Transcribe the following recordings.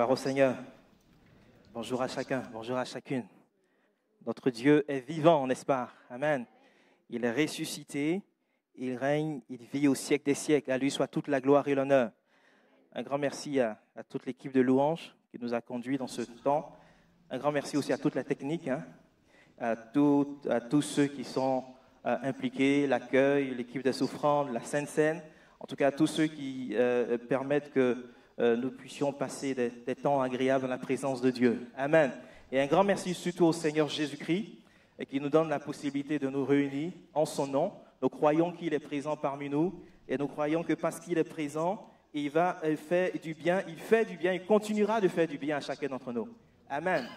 Gloire au Seigneur. Bonjour à chacun, bonjour à chacune. Notre Dieu est vivant, n'est-ce pas? Amen. Il est ressuscité, il règne, il vit au siècle des siècles. À lui soit toute la gloire et l'honneur. Un grand merci à toute l'équipe de louanges qui nous a conduits dans ce temps. Un grand merci aussi à toute la technique, à tous ceux qui sont impliqués, l'accueil, l'équipe des offrandes, la Sainte Seine, en tout cas à tous ceux qui permettent que nous puissions passer des temps agréables dans la présence de Dieu. Amen. Et un grand merci surtout au Seigneur Jésus-Christ qui nous donne la possibilité de nous réunir en son nom. Nous croyons qu'il est présent parmi nous et nous croyons que parce qu'il est présent, il fait du bien, il continuera de faire du bien à chacun d'entre nous. Amen.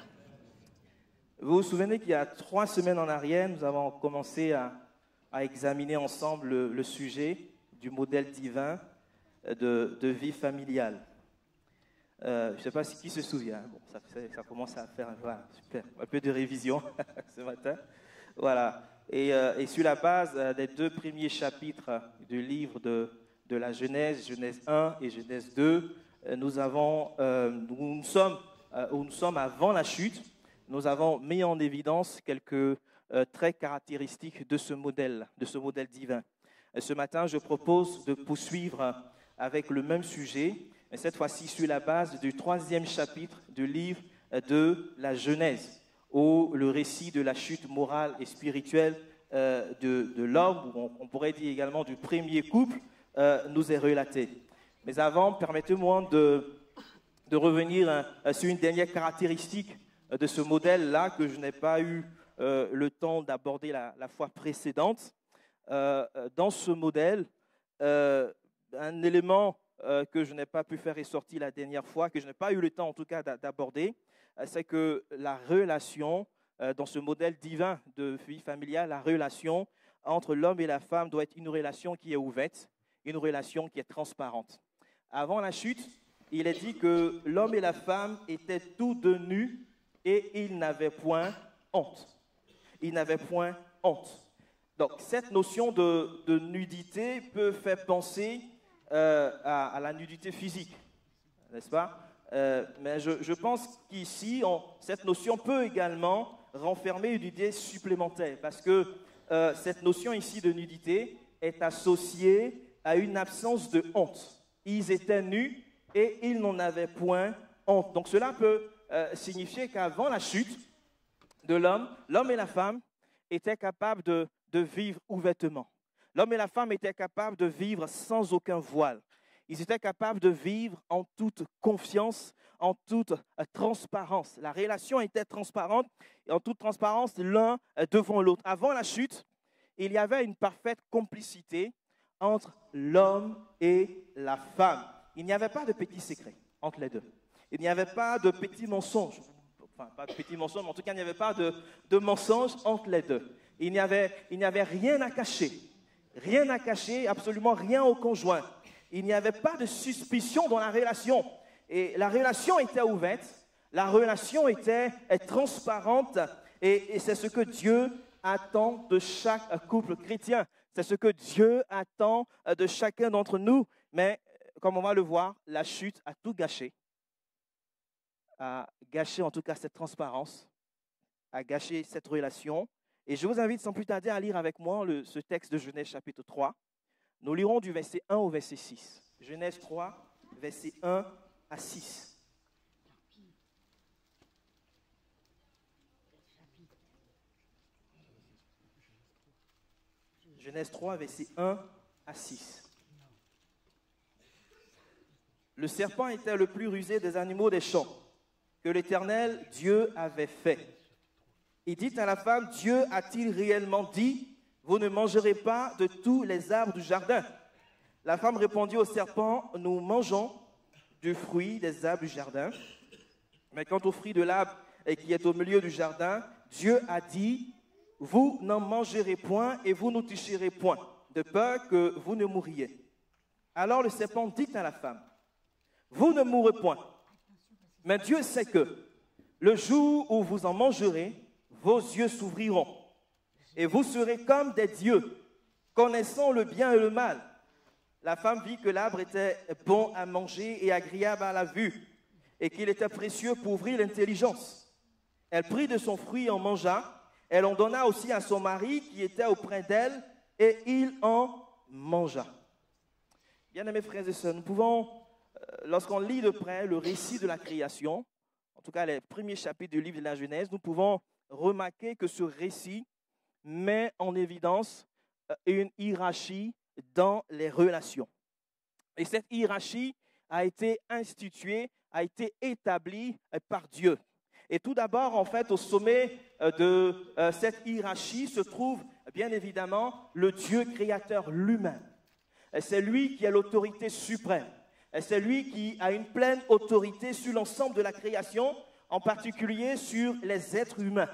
Vous vous souvenez qu'il y a 3 semaines en arrière, nous avons commencé à examiner ensemble le sujet du modèle divin de vie familiale. Je ne sais pas qui se souvient. Bon, ça commence à faire super, un peu de révision ce matin. Voilà. Et sur la base des 2 premiers chapitres du livre de la Genèse, Genèse 1 et Genèse 2, nous sommes avant la chute. Nous avons mis en évidence quelques traits caractéristiques de ce modèle divin. Ce matin, je propose de poursuivre avec le même sujet, mais cette fois-ci sur la base du 3e chapitre du livre de la Genèse, où le récit de la chute morale et spirituelle de l'homme, ou on pourrait dire également du premier couple, nous est relaté. Mais avant, permettez-moi de revenir sur une dernière caractéristique de ce modèle-là que je n'ai pas eu le temps d'aborder la fois précédente. Dans ce modèle, un élément que je n'ai pas pu faire ressortir la dernière fois, que je n'ai pas eu le temps en tout cas d'aborder, c'est que la relation, dans ce modèle divin de vie familiale, la relation entre l'homme et la femme doit être une relation qui est ouverte, une relation qui est transparente. Avant la chute, il est dit que l'homme et la femme étaient tous deux nus et ils n'avaient point honte. Ils n'avaient point honte. Donc, cette notion de nudité peut faire penser à la nudité physique, n'est-ce pas? Mais je pense qu'ici, cette notion peut également renfermer une idée supplémentaire, parce que cette notion ici de nudité est associée à une absence de honte. Ils étaient nus et ils n'en avaient point honte. Donc, cela peut signifier qu'avant la chute de l'homme et la femme étaient capables de vivre ouvertement. L'homme et la femme étaient capables de vivre sans aucun voile. Ils étaient capables de vivre en toute confiance, en toute transparence. La relation était transparente et en toute transparence l'un devant l'autre. Avant la chute, il y avait une parfaite complicité entre l'homme et la femme. Il n'y avait pas de petits secrets entre les deux. Il n'y avait pas de petits mensonges. Enfin, pas de petits mensonges, mais en tout cas, il n'y avait pas de mensonges entre les deux. Il n'y avait rien à cacher. Rien à cacher, absolument rien au conjoint. Il n'y avait pas de suspicion dans la relation. Et la relation était ouverte, la relation était transparente. Et c'est ce que Dieu attend de chaque couple chrétien. C'est ce que Dieu attend de chacun d'entre nous. Mais, comme on va le voir, la chute a tout gâché. A gâché en tout cas cette transparence, a gâché cette relation. Et je vous invite sans plus tarder à lire avec moi ce texte de Genèse chapitre 3. Nous lirons du verset 1 au verset 6. Genèse 3, verset 1 à 6. Genèse 3, verset 1 à 6. Le serpent était le plus rusé des animaux des champs que l'Éternel Dieu avait fait. Il dit à la femme, Dieu a-t-il réellement dit, vous ne mangerez pas de tous les arbres du jardin? La femme répondit au serpent, nous mangeons du fruit des arbres du jardin. Mais quant au fruit de l'arbre qui est au milieu du jardin, Dieu a dit, vous n'en mangerez point et vous ne toucherez point, de peur que vous ne mouriez. Alors le serpent dit à la femme, vous ne mourrez point. Mais Dieu sait que le jour où vous en mangerez, vos yeux s'ouvriront et vous serez comme des dieux, connaissant le bien et le mal. La femme vit que l'arbre était bon à manger et agréable à la vue, et qu'il était précieux pour ouvrir l'intelligence. Elle prit de son fruit et en mangea. Elle en donna aussi à son mari qui était auprès d'elle, et il en mangea. Bien-aimés frères et sœurs, nous pouvons, lorsqu'on lit de près le récit de la création, en tout cas les premiers chapitres du livre de la Genèse, nous pouvons remarquer que ce récit met en évidence une hiérarchie dans les relations. Et cette hiérarchie a été instituée, a été établie par Dieu. Et tout d'abord, en fait, au sommet de cette hiérarchie se trouve bien évidemment le Dieu créateur lui-même. C'est lui qui a l'autorité suprême. C'est lui qui a une pleine autorité sur l'ensemble de la création, en particulier sur les êtres humains.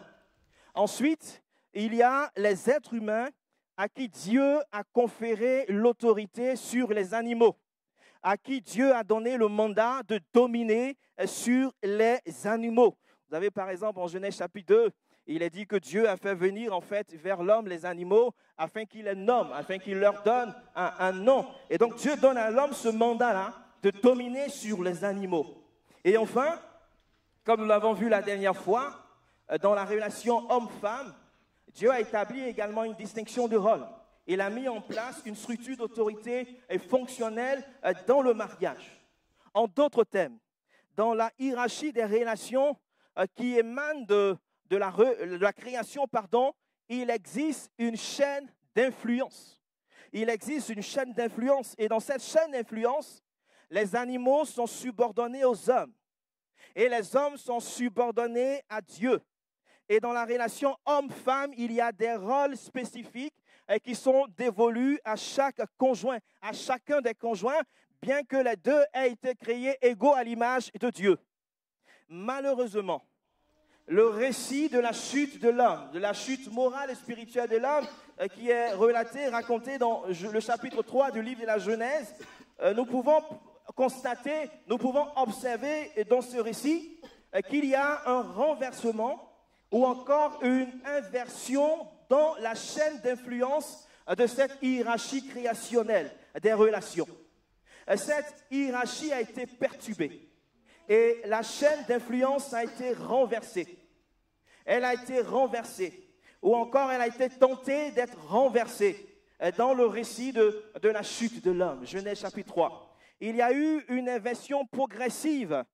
Ensuite, il y a les êtres humains à qui Dieu a conféré l'autorité sur les animaux, à qui Dieu a donné le mandat de dominer sur les animaux. Vous avez par exemple en Genèse chapitre 2, il est dit que Dieu a fait venir en fait vers l'homme les animaux afin qu'il les nomme, afin qu'il leur donne un nom. Et donc Dieu donne à l'homme ce mandat-là de dominer sur les animaux. Et enfin, comme nous l'avons vu la dernière fois, dans la relation homme-femme, Dieu a établi également une distinction de rôle. Il a mis en place une structure d'autorité fonctionnelle dans le mariage. En d'autres termes, dans la hiérarchie des relations qui émanent de la création, il existe une chaîne d'influence. Il existe une chaîne d'influence. Et dans cette chaîne d'influence, les animaux sont subordonnés aux hommes. Et les hommes sont subordonnés à Dieu. Et dans la relation homme-femme, il y a des rôles spécifiques qui sont dévolus à chaque conjoint, à chacun des conjoints, bien que les deux aient été créés égaux à l'image de Dieu. Malheureusement, le récit de la chute de l'homme, de la chute morale et spirituelle de l'homme, qui est relaté, raconté dans le chapitre 3 du livre de la Genèse, nous pouvons constater, nous pouvons observer dans ce récit qu'il y a un renversement ou encore une inversion dans la chaîne d'influence de cette hiérarchie créationnelle des relations. Cette hiérarchie a été perturbée et la chaîne d'influence a été renversée. Elle a été renversée ou encore elle a été tentée d'être renversée dans le récit de la chute de l'homme, Genèse chapitre 3. Il y a eu une inversion progressive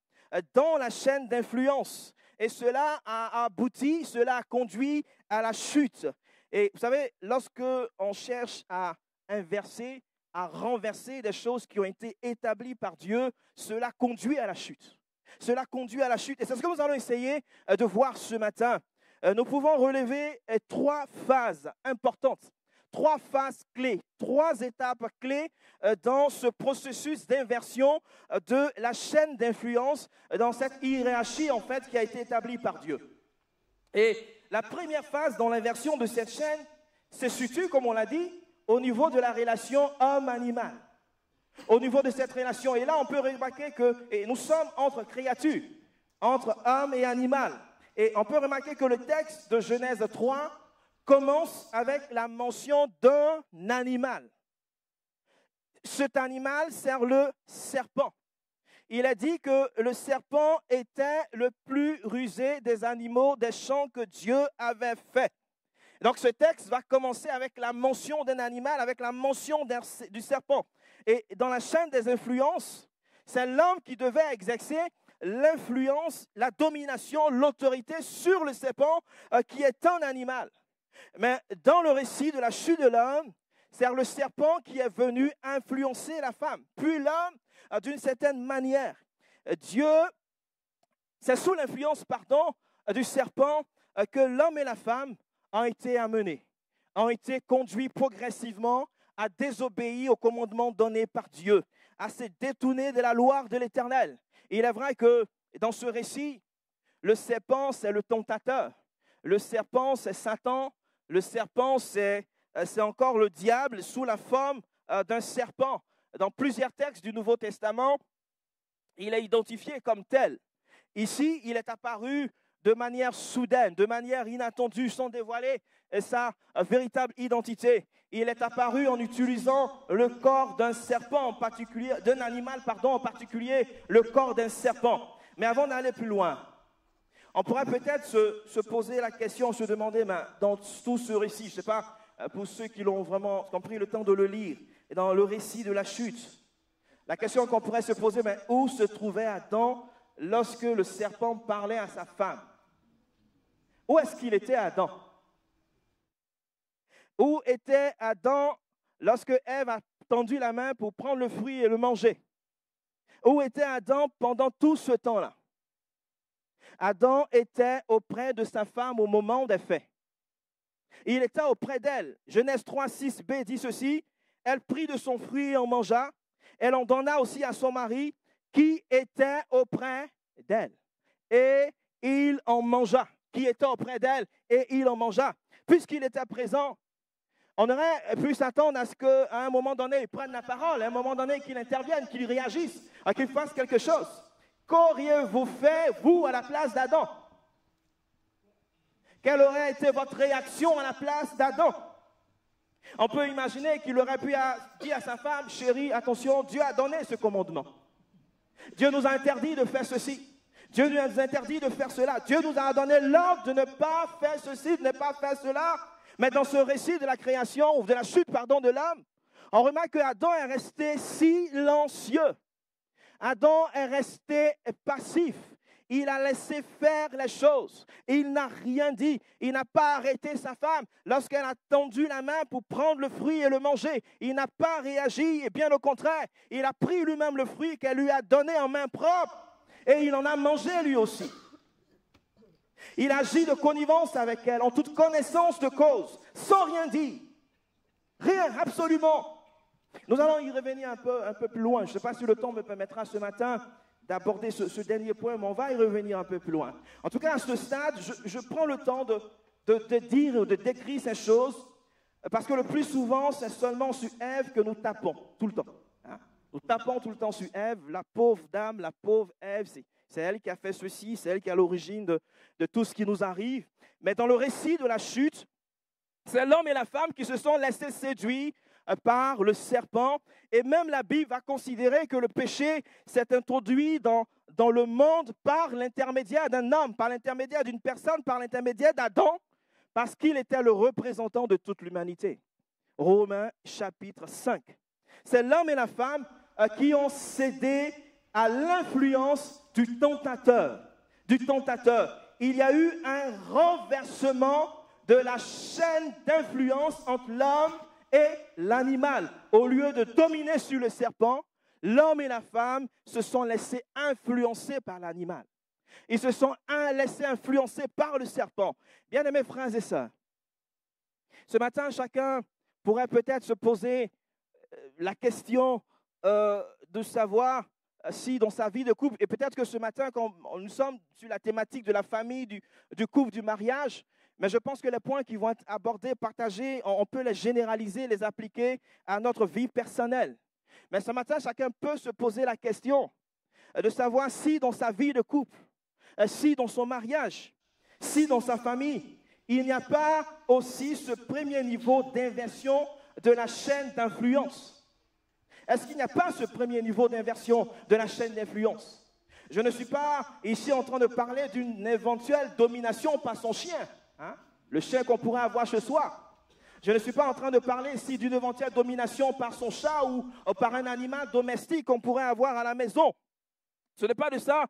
dans la chaîne d'influence. Et cela a abouti, cela a conduit à la chute. Et vous savez, lorsque on cherche à inverser, à renverser des choses qui ont été établies par Dieu, cela conduit à la chute. Cela conduit à la chute. Et c'est ce que nous allons essayer de voir ce matin. Nous pouvons relever trois phases importantes, trois phases clés, trois étapes clés dans ce processus d'inversion de la chaîne d'influence, dans cette hiérarchie en fait qui a été établie par Dieu. Et la première phase dans l'inversion de cette chaîne se situe, comme on l'a dit, au niveau de la relation homme-animal. Au niveau de cette relation. Et là, on peut remarquer que nous sommes entre créatures, entre homme et animal. Et on peut remarquer que le texte de Genèse 3 commence avec la mention d'un animal. Cet animal, c'est le serpent. Il a dit que le serpent était le plus rusé des animaux des champs que Dieu avait fait. Donc ce texte va commencer avec la mention d'un animal, avec la mention du serpent. Et dans la chaîne des influences, c'est l'homme qui devait exercer l'influence, la domination, l'autorité sur le serpent qui est un animal. Mais dans le récit de la chute de l'homme, c'est le serpent qui est venu influencer la femme. Puis l'homme, d'une certaine manière, Dieu, c'est sous l'influence, du serpent que l'homme et la femme ont été amenés, ont été conduits progressivement à désobéir aux commandements donnés par Dieu, à se détourner de la loi de l'Éternel. Il est vrai que dans ce récit, le serpent, c'est le tentateur. Le serpent, c'est Satan. Le serpent, c'est encore le diable sous la forme d'un serpent. Dans plusieurs textes du Nouveau Testament, il est identifié comme tel. Ici, il est apparu de manière soudaine, de manière inattendue, sans dévoiler sa véritable identité. Il est apparu en utilisant le corps d'un serpent en particulier, d'un animal, en particulier le corps d'un serpent. Mais avant d'aller plus loin, on pourrait peut-être se poser la question, se demander, dans tout ce récit, je ne sais pas, pour ceux qui l'ont vraiment pris le temps de le lire, et dans le récit de la chute, la question qu'on pourrait se poser, où se trouvait Adam lorsque le serpent parlait à sa femme? Où est-ce qu'il était Adam? Où était Adam lorsque Ève a tendu la main pour prendre le fruit et le manger? Où était Adam pendant tout ce temps-là? Adam était auprès de sa femme au moment des faits. Il était auprès d'elle. Genèse 3, 6b dit ceci. Elle prit de son fruit et en mangea. Elle en donna aussi à son mari qui était auprès d'elle. Et il en mangea. Qui était auprès d'elle et il en mangea. Puisqu'il était présent, on aurait pu s'attendre à ce qu'à un moment donné, il prenne la parole, à un moment donné, qu'il intervienne, qu'il réagisse, qu'il fasse quelque chose. Qu'auriez-vous fait, vous, à la place d'Adam? Quelle aurait été votre réaction à la place d'Adam? On peut imaginer qu'il aurait pu dire à sa femme, chérie, attention, Dieu a donné ce commandement. Dieu nous a interdit de faire ceci. Dieu nous a interdit de faire cela. Dieu nous a donné l'ordre de ne pas faire ceci, de ne pas faire cela. Mais dans ce récit de la création, ou de la chute, de l'homme, on remarque qu'Adam est resté silencieux. Adam est resté passif. Il a laissé faire les choses. Il n'a rien dit. Il n'a pas arrêté sa femme lorsqu'elle a tendu la main pour prendre le fruit et le manger. Il n'a pas réagi, et bien au contraire, il a pris lui-même le fruit qu'elle lui a donné en main propre et il en a mangé lui aussi. Il agit de connivence avec elle, en toute connaissance de cause, sans rien dire. Rien, absolument. Nous allons y revenir un peu plus loin. Je ne sais pas si le temps me permettra ce matin d'aborder ce dernier point, mais on va y revenir un peu plus loin. En tout cas, à ce stade, je prends le temps de dire ou de décrire ces choses, parce que le plus souvent, c'est seulement sur Ève que nous tapons, tout le temps. Hein? Nous tapons tout le temps sur Ève, la pauvre dame, la pauvre Ève, c'est elle qui a fait ceci, c'est elle qui est à l'origine de tout ce qui nous arrive. Mais dans le récit de la chute, c'est l'homme et la femme qui se sont laissés séduire par le serpent. Et même la Bible va considérer que le péché s'est introduit dans le monde par l'intermédiaire d'un homme, par l'intermédiaire d'une personne, par l'intermédiaire d'Adam, parce qu'il était le représentant de toute l'humanité. Romains chapitre 5. C'est l'homme et la femme qui ont cédé à l'influence du tentateur. Il y a eu un renversement de la chaîne d'influence entre l'homme et l'animal. Au lieu de dominer sur le serpent, l'homme et la femme se sont laissés influencer par l'animal. Ils se sont laissés influencer par le serpent. Bien-aimés frères et sœurs, ce matin, chacun pourrait peut-être se poser la question de savoir si dans sa vie de couple, et peut-être que ce matin, quand nous sommes sur la thématique de la famille, du couple, du mariage, mais je pense que les points qui vont être abordés, partagés, on peut les généraliser, les appliquer à notre vie personnelle. Mais ce matin, chacun peut se poser la question de savoir si dans sa vie de couple, si dans son mariage, si dans sa famille, il n'y a pas aussi ce premier niveau d'inversion de la chaîne d'influence. Est-ce qu'il n'y a pas ce premier niveau d'inversion de la chaîne d'influence? Je ne suis pas ici en train de parler d'une éventuelle domination par son chien. Hein? Le chien qu'on pourrait avoir chez soi. Je ne suis pas en train de parler ici d'une éventuelle domination par son chat ou par un animal domestique qu'on pourrait avoir à la maison. Ce n'est pas de ça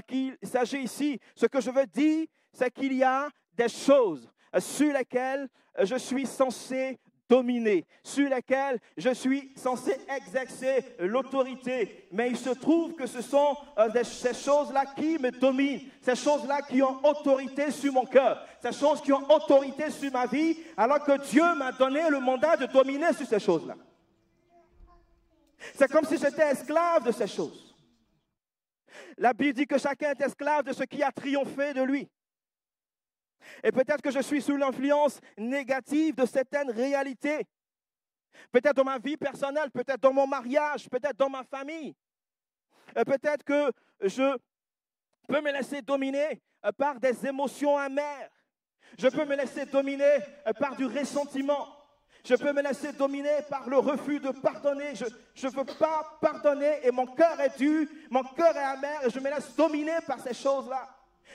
qu'il s'agit ici. Ce que je veux dire, c'est qu'il y a des choses sur lesquelles je suis censé dominer, sur lesquelles je suis censé exercer l'autorité. Mais il se trouve que ce sont ces choses-là qui me dominent, ces choses-là qui ont autorité sur mon cœur, ces choses qui ont autorité sur ma vie, alors que Dieu m'a donné le mandat de dominer sur ces choses-là. C'est comme si j'étais esclave de ces choses. La Bible dit que chacun est esclave de ce qui a triomphé de lui. Et peut-être que je suis sous l'influence négative de certaines réalités. Peut-être dans ma vie personnelle, peut-être dans mon mariage, peut-être dans ma famille. Peut-être que je peux me laisser dominer par des émotions amères. Je peux me laisser dominer par du ressentiment. Je peux me laisser dominer par le refus de pardonner. Je ne veux pas pardonner et mon cœur est dur, mon cœur est amer et je me laisse dominer par ces choses-là.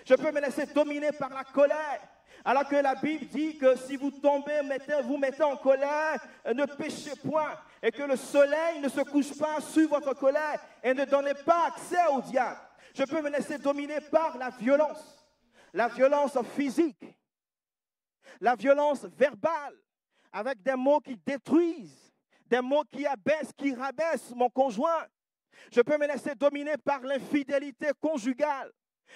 Je peux me laisser dominer par la colère. Alors que la Bible dit que si vous tombez, vous mettez en colère, ne péchez point. Et que le soleil ne se couche pas sur votre colère et ne donnez pas accès au diable. Je peux me laisser dominer par la violence physique, la violence verbale, avec des mots qui détruisent, des mots qui abaissent, qui rabaissent mon conjoint. Je peux me laisser dominer par l'infidélité conjugale.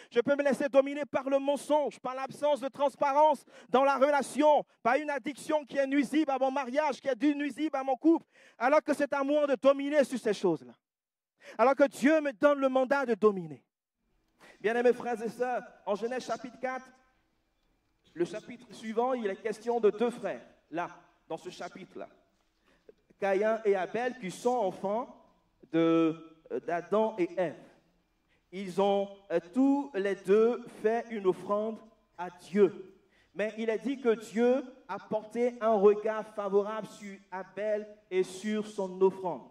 Je peux me laisser dominer par le mensonge, par l'absence de transparence dans la relation, par une addiction qui est nuisible à mon mariage, qui est nuisible à mon couple, alors que c'est à moi de dominer sur ces choses-là. Alors que Dieu me donne le mandat de dominer. Bien-aimés frères et sœurs, en Genèse chapitre 4, le chapitre suivant, il est question de deux frères, là, dans ce chapitre-là. Caïn et Abel, qui sont enfants d'Adam et Ève. Ils ont tous les deux fait une offrande à Dieu. Mais il est dit que Dieu a porté un regard favorable sur Abel et sur son offrande.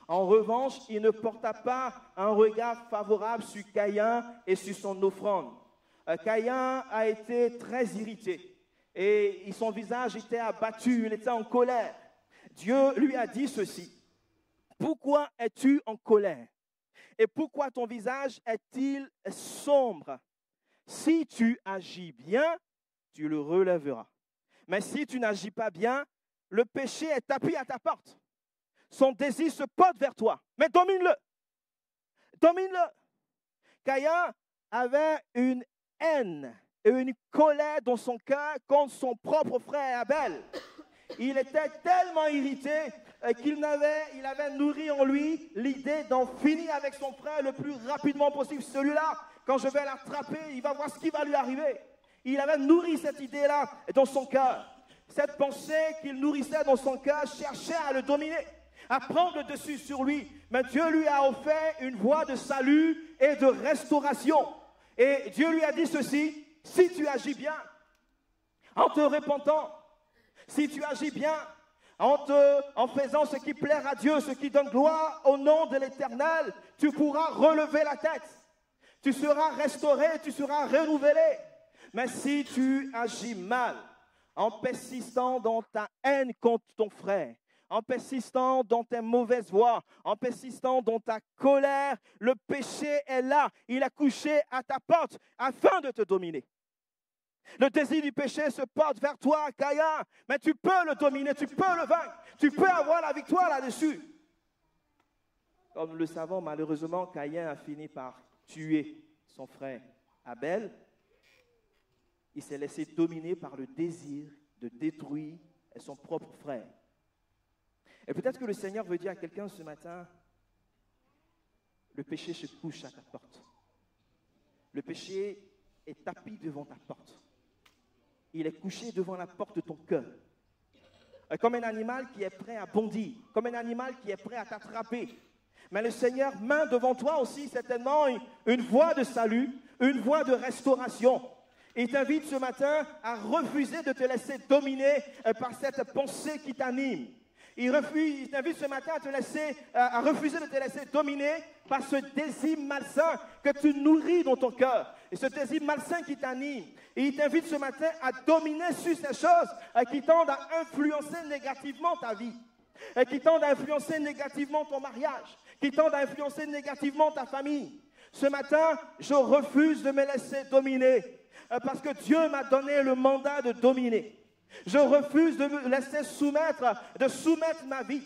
En revanche, il ne porta pas un regard favorable sur Caïn et sur son offrande. Caïn a été très irrité et son visage était abattu, il était en colère. Dieu lui a dit ceci: « Pourquoi es-tu en colère? Et pourquoi ton visage est-il sombre? Si tu agis bien, tu le relèveras. Mais si tu n'agis pas bien, le péché est tapis à ta porte. Son désir se porte vers toi, mais domine-le. Domine-le. » Caïn avait une haine et une colère dans son cœur contre son propre frère Abel. Il était tellement irrité qu'il avait nourri en lui l'idée d'en finir avec son frère le plus rapidement possible. Celui-là, quand je vais l'attraper, il va voir ce qui va lui arriver. Il avait nourri cette idée-là dans son cœur. Cette pensée qu'il nourrissait dans son cœur cherchait à le dominer, à prendre le dessus sur lui. Mais Dieu lui a offert une voie de salut et de restauration. Et Dieu lui a dit ceci: si tu agis bien, en te repentant, si tu agis bien, en faisant ce qui plaît à Dieu, ce qui donne gloire au nom de l'Éternel, tu pourras relever la tête. Tu seras restauré, tu seras renouvelé. Mais si tu agis mal, en persistant dans ta haine contre ton frère, en persistant dans tes mauvaises voies, en persistant dans ta colère, le péché est là. Il a couché à ta porte afin de te dominer. Le désir du péché se porte vers toi, Caïn, mais tu peux le dominer, tu peux le vaincre, tu peux avoir la victoire là-dessus. Comme nous le savons, malheureusement, Caïn a fini par tuer son frère Abel. Il s'est laissé dominer par le désir de détruire son propre frère. Et peut-être que le Seigneur veut dire à quelqu'un ce matin: le péché se couche à ta porte. Le péché est tapis devant ta porte. Il est couché devant la porte de ton cœur. Comme un animal qui est prêt à bondir, comme un animal qui est prêt à t'attraper. Mais le Seigneur met devant toi aussi certainement une voie de salut, une voie de restauration. Il t'invite ce matin à refuser de te laisser dominer par cette pensée qui t'anime. Il t'invite ce matin à refuser de te laisser dominer par ce désir malsain que tu nourris dans ton cœur. Et ce désir malsain qui t'anime. Et il t'invite ce matin à dominer sur ces choses qui tendent à influencer négativement ta vie. Et qui tendent à influencer négativement ton mariage. Qui tendent à influencer négativement ta famille. Ce matin, je refuse de me laisser dominer. Parce que Dieu m'a donné le mandat de dominer. Je refuse de me laisser de soumettre ma vie,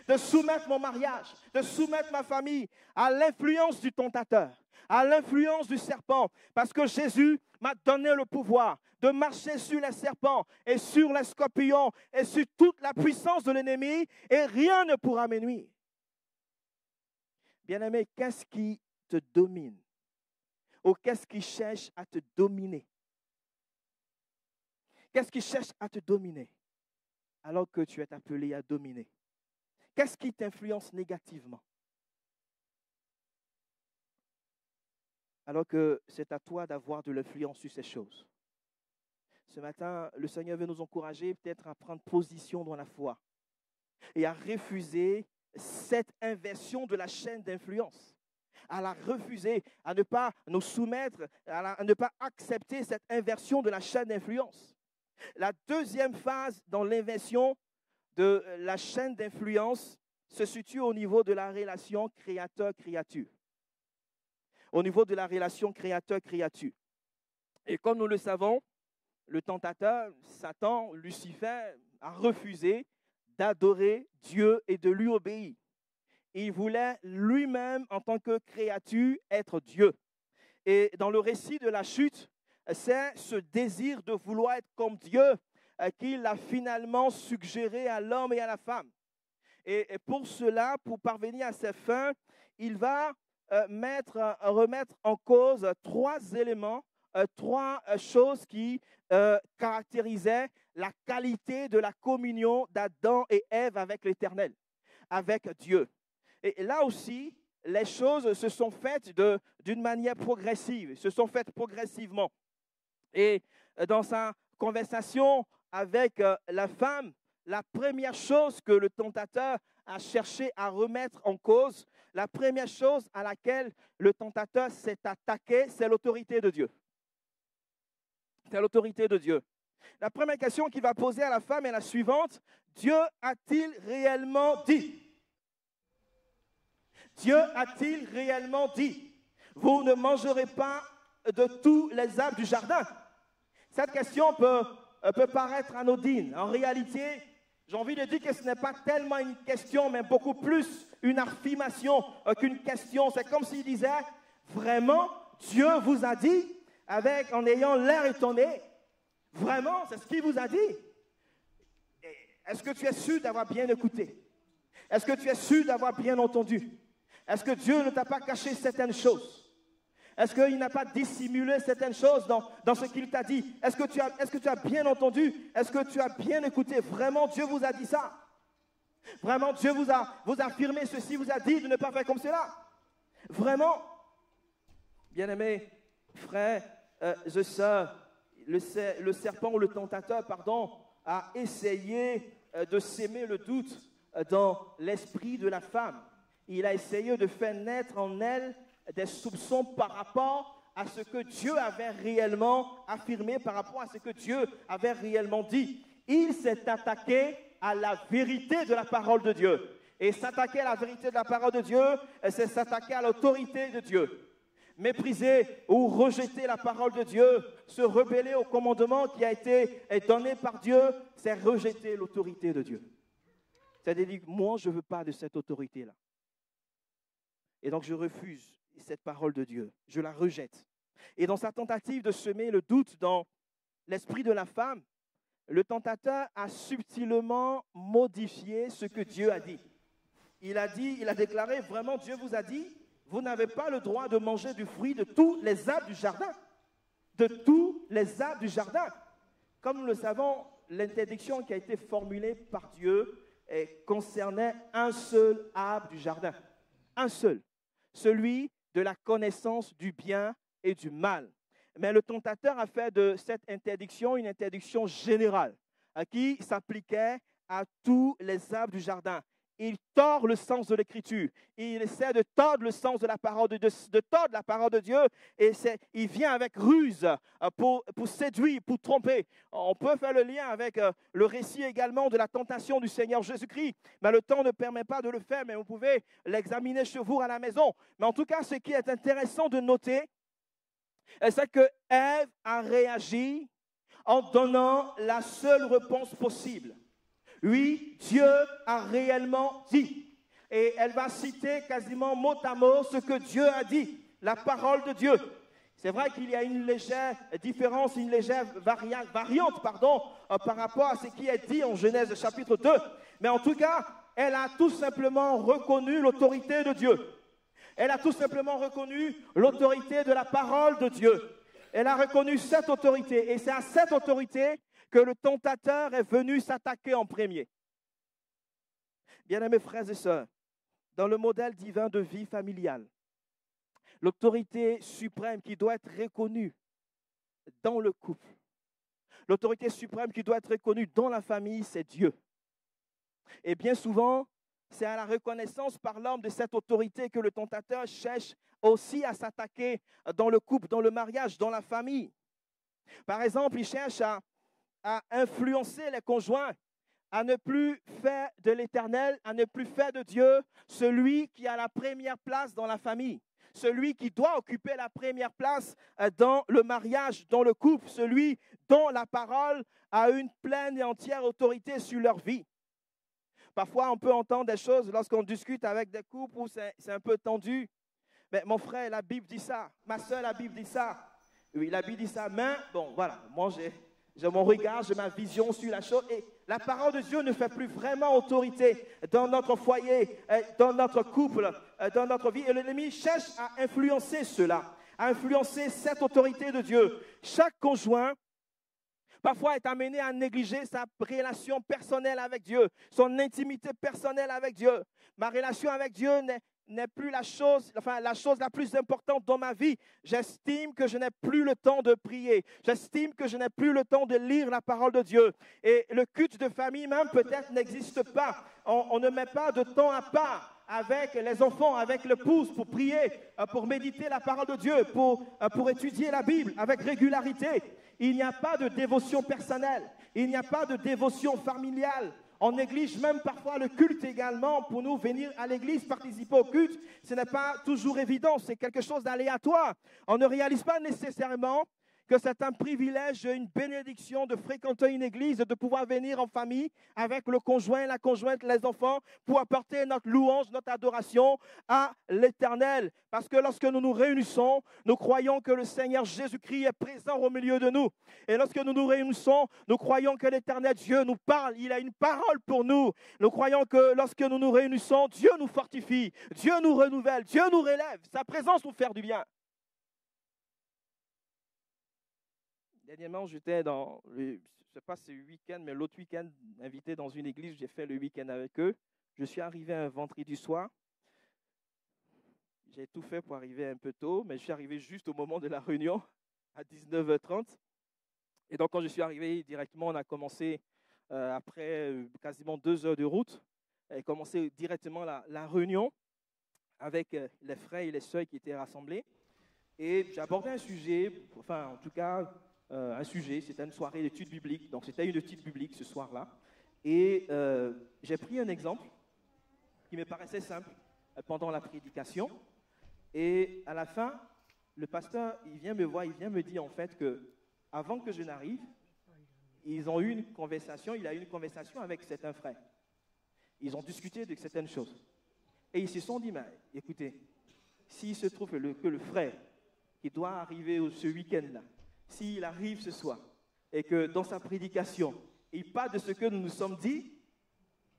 de soumettre mon mariage, de soumettre ma famille à l'influence du tentateur, à l'influence du serpent. Parce que Jésus m'a donné le pouvoir de marcher sur les serpents et sur les scorpions et sur toute la puissance de l'ennemi et rien ne pourra me nuire. Bien-aimé, qu'est-ce qui te domine? Ou qu'est-ce qui cherche à te dominer? Qu'est-ce qui cherche à te dominer alors que tu es appelé à dominer? Qu'est-ce qui t'influence négativement alors que c'est à toi d'avoir de l'influence sur ces choses? Ce matin, le Seigneur veut nous encourager peut-être à prendre position dans la foi, et à refuser cette inversion de la chaîne d'influence, à la refuser, à ne pas nous soumettre, à ne pas accepter cette inversion de la chaîne d'influence. La deuxième phase dans l'inversion de la chaîne d'influence se situe au niveau de la relation créateur-créature. Au niveau de la relation créateur-créature. Et comme nous le savons, le tentateur, Satan, Lucifer, a refusé d'adorer Dieu et de lui obéir. Il voulait lui-même, en tant que créature, être Dieu. Et dans le récit de la chute, c'est ce désir de vouloir être comme Dieu qu'il a finalement suggéré à l'homme et à la femme. Et pour cela, pour parvenir à ses fins, il va remettre en cause trois éléments, trois choses qui caractérisaient la qualité de la communion d'Adam et Ève avec l'Éternel, avec Dieu. Et là aussi, les choses se sont faites d'une manière progressive, se sont faites progressivement. Et dans sa conversation avec la femme, la première chose que le tentateur a cherché à remettre en cause, la première chose à laquelle le tentateur s'est attaqué, c'est l'autorité de Dieu. C'est l'autorité de Dieu. La première question qu'il va poser à la femme est la suivante. Dieu a-t-il réellement dit? Dieu a-t-il réellement dit? Vous ne mangerez pas de tous les arbres du jardin? Cette question peut paraître anodine. En réalité, j'ai envie de dire que ce n'est pas tellement une question, mais beaucoup plus une affirmation qu'une question. C'est comme s'il disait, vraiment, Dieu vous a dit, en ayant l'air étonné, vraiment, c'est ce qu'il vous a dit. Est-ce que tu es sûr d'avoir bien écouté? Est-ce que tu es sûr d'avoir bien entendu? Est-ce que Dieu ne t'a pas caché certaines choses? Est-ce qu'il n'a pas dissimulé certaines choses dans ce qu'il t'a dit? Est-ce que tu as bien entendu? Est-ce que tu as bien écouté? Vraiment, Dieu vous a dit ça? Vraiment, Dieu vous a affirmé ceci, vous a dit de ne pas faire comme cela? Vraiment? Bien-aimés, frères et sœurs, le serpent ou le tentateur, a essayé de s'aimer le doute dans l'esprit de la femme. Il a essayé de faire naître en elle des soupçons par rapport à ce que Dieu avait réellement affirmé, par rapport à ce que Dieu avait réellement dit. Il s'est attaqué à la vérité de la parole de Dieu. Et s'attaquer à la vérité de la parole de Dieu, c'est s'attaquer à l'autorité de Dieu. Mépriser ou rejeter la parole de Dieu, se rebeller au commandement qui a été donné par Dieu, c'est rejeter l'autorité de Dieu. C'est-à-dire, moi, je ne veux pas de cette autorité-là. Et donc, je refuse cette parole de Dieu. Je la rejette. Et dans sa tentative de semer le doute dans l'esprit de la femme, le tentateur a subtilement modifié ce que Dieu a dit. Il a déclaré, vraiment, Dieu vous a dit, vous n'avez pas le droit de manger du fruit de tous les arbres du jardin. De tous les arbres du jardin. Comme nous le savons, l'interdiction qui a été formulée par Dieu concernait un seul arbre du jardin. Un seul. Celui de la connaissance du bien et du mal. Mais le tentateur a fait de cette interdiction une interdiction générale qui s'appliquait à tous les arbres du jardin. Il tord le sens de l'Écriture. Il essaie de tordre le sens de la parole de tordre la parole de Dieu. Et il vient avec ruse pour séduire, pour tromper. On peut faire le lien avec le récit également de la tentation du Seigneur Jésus-Christ. Mais le temps ne permet pas de le faire, mais vous pouvez l'examiner chez vous à la maison. Mais en tout cas, ce qui est intéressant de noter, c'est que Ève a réagi en donnant la seule réponse possible. Oui, Dieu a réellement dit. Et elle va citer quasiment mot à mot ce que Dieu a dit, la parole de Dieu. C'est vrai qu'il y a une légère différence, une légère variante par rapport à ce qui est dit en Genèse chapitre 2. Mais en tout cas, elle a tout simplement reconnu l'autorité de Dieu. Elle a tout simplement reconnu l'autorité de la parole de Dieu. Elle a reconnu cette autorité. Et c'est à cette autorité que le tentateur est venu s'attaquer en premier. Bien-aimés frères et sœurs, dans le modèle divin de vie familiale, l'autorité suprême qui doit être reconnue dans le couple, l'autorité suprême qui doit être reconnue dans la famille, c'est Dieu. Et bien souvent, c'est à la reconnaissance par l'homme de cette autorité que le tentateur cherche aussi à s'attaquer dans le couple, dans le mariage, dans la famille. Par exemple, il cherche à influencer les conjoints, à ne plus faire de l'Éternel, à ne plus faire de Dieu celui qui a la première place dans la famille, celui qui doit occuper la première place dans le mariage, dans le couple, celui dont la parole a une pleine et entière autorité sur leur vie. Parfois, on peut entendre des choses lorsqu'on discute avec des couples où c'est un peu tendu. Mais mon frère, la Bible dit ça. Ma soeur, la Bible dit ça. Oui, la Bible dit ça. Mais bon, voilà, moi j'ai mon regard, j'ai ma vision sur la chose. Et la parole de Dieu ne fait plus vraiment autorité dans notre foyer, dans notre couple, dans notre vie. Et l'ennemi cherche à influencer cela, à influencer cette autorité de Dieu. Chaque conjoint parfois est amené à négliger sa relation personnelle avec Dieu, son intimité personnelle avec Dieu. Ma relation avec Dieu n'est plus la chose la plus importante dans ma vie. J'estime que je n'ai plus le temps de prier. J'estime que je n'ai plus le temps de lire la parole de Dieu. Et le culte de famille même peut-être n'existe pas. On ne met pas de temps à part avec les enfants, avec l'épouse pour prier, pour méditer la parole de Dieu, pour étudier la Bible avec régularité. Il n'y a pas de dévotion personnelle. Il n'y a pas de dévotion familiale. On néglige même parfois le culte également. Pour nous, venir à l'église, participer au culte, ce n'est pas toujours évident. C'est quelque chose d'aléatoire. On ne réalise pas nécessairement que c'est un privilège, une bénédiction de fréquenter une église, de pouvoir venir en famille avec le conjoint, la conjointe, les enfants, pour apporter notre louange, notre adoration à l'Éternel. Parce que lorsque nous nous réunissons, nous croyons que le Seigneur Jésus-Christ est présent au milieu de nous. Et lorsque nous nous réunissons, nous croyons que l'Éternel Dieu nous parle. Il a une parole pour nous. Nous croyons que lorsque nous nous réunissons, Dieu nous fortifie, Dieu nous renouvelle, Dieu nous relève. Sa présence nous fait du bien. Dernièrement, j'étais je ne sais pas si c'est le week-end, mais l'autre week-end, invité dans une église, j'ai fait le week-end avec eux. Je suis arrivé un vendredi soir. J'ai tout fait pour arriver un peu tôt, mais je suis arrivé juste au moment de la réunion, à 19h30. Et donc, quand je suis arrivé directement, on a commencé, après quasiment 2 heures de route, et commencé directement la réunion avec les frères et les sœurs qui étaient rassemblés. Et j'ai abordé un sujet, enfin, en tout cas, un sujet, c'était une soirée d'études bibliques, donc c'était une étude biblique ce soir-là. Et j'ai pris un exemple qui me paraissait simple pendant la prédication. Et à la fin, le pasteur, il vient me voir, il vient me dire en fait que avant que je n'arrive, ils ont eu une conversation, il a eu une conversation avec certains frères. Ils ont discuté de certaines choses. Et ils se sont dit, mais écoutez, s'il se trouve que le frère qui doit arriver ce week-end-là, s'il arrive ce soir et que dans sa prédication, il parle de ce que nous nous sommes dit,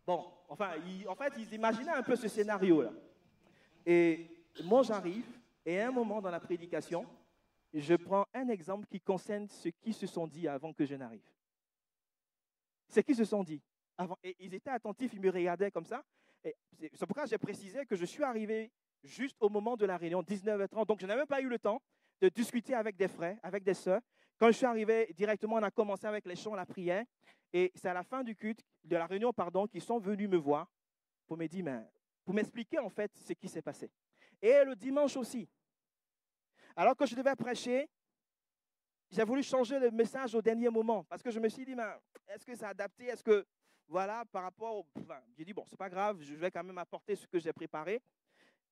bon, enfin, ils imaginaient un peu ce scénario-là. Et moi, j'arrive et à un moment dans la prédication, je prends un exemple qui concerne ce qui se sont dit avant que je n'arrive. Ce qui se sont dit avant. Et ils étaient attentifs, ils me regardaient comme ça. Et c'est pourquoi j'ai précisé que je suis arrivé juste au moment de la réunion, 19h30. Donc, je n'ai même pas eu le temps de discuter avec des frères, avec des sœurs. Quand je suis arrivé directement, on a commencé avec les chants, la prière. Et c'est à la fin du culte, de la réunion, qu'ils sont venus me voir pour me dire, pour m'expliquer en fait ce qui s'est passé. Et le dimanche aussi. Alors que je devais prêcher, j'ai voulu changer le message au dernier moment parce que je me suis dit, est-ce que c'est adapté? Est-ce que, voilà, par rapport au... j'ai dit, bon, c'est pas grave, je vais quand même apporter ce que j'ai préparé.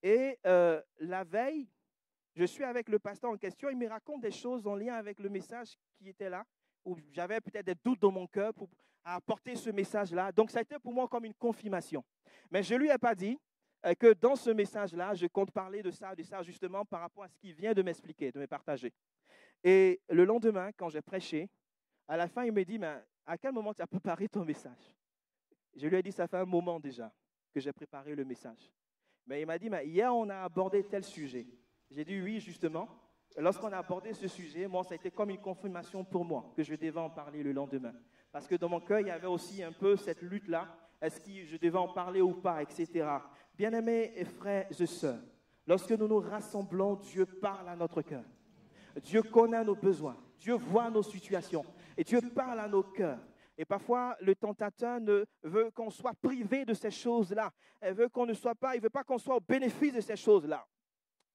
Et la veille, je suis avec le pasteur en question, il me raconte des choses en lien avec le message qui était là, où j'avais peut-être des doutes dans mon cœur pour apporter ce message-là. Donc, ça a été pour moi comme une confirmation. Mais je ne lui ai pas dit que dans ce message-là, je compte parler de ça justement par rapport à ce qu'il vient de m'expliquer, de me partager. Et le lendemain, quand j'ai prêché, à la fin, il me dit, mais à quel moment tu as préparé ton message? Je lui ai dit, ça fait un moment déjà que j'ai préparé le message. Mais il m'a dit, mais hier, on a abordé tel sujet. J'ai dit, oui, justement. Lorsqu'on a abordé ce sujet, moi, ça a été comme une confirmation pour moi que je devais en parler le lendemain. Parce que dans mon cœur, il y avait aussi un peu cette lutte-là. Est-ce que je devais en parler ou pas, etc. Bien-aimés et frères et sœurs, lorsque nous nous rassemblons, Dieu parle à notre cœur. Dieu connaît nos besoins. Dieu voit nos situations. Et Dieu parle à nos cœurs. Et parfois, le tentateur veut qu'on soit privé de ces choses-là. Il veut pas qu'on soit au bénéfice de ces choses-là.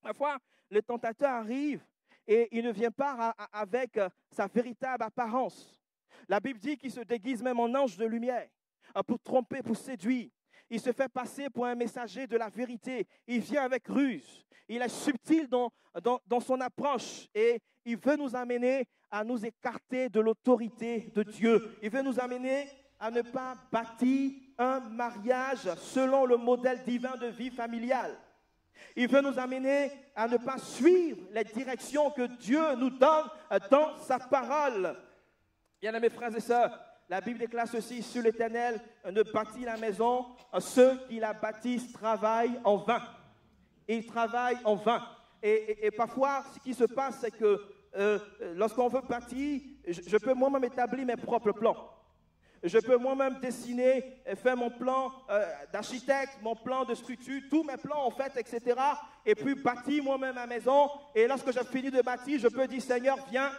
Parfois, le tentateur arrive et il ne vient pas avec sa véritable apparence. La Bible dit qu'il se déguise même en ange de lumière pour tromper, pour séduire. Il se fait passer pour un messager de la vérité. Il vient avec ruse. Il est subtil dans son approche et il veut nous amener à nous écarter de l'autorité de Dieu. Il veut nous amener à ne pas bâtir un mariage selon le modèle divin de vie familiale. Il veut nous amener à ne pas suivre les directions que Dieu nous donne dans sa parole. Bien-aimés frères et sœurs, la Bible déclare ceci: sur l'Éternel ne bâtit la maison, ceux qui la bâtissent travaillent en vain. Ils travaillent en vain. Et parfois, ce qui se passe, c'est que lorsqu'on veut bâtir, je peux moi-même établir mes propres plans. Je peux moi-même dessiner, faire mon plan d'architecte, mon plan de structure, tous mes plans en fait, etc. Et puis bâtir moi-même ma maison. Et lorsque j'ai fini de bâtir, je peux dire: Seigneur, viens,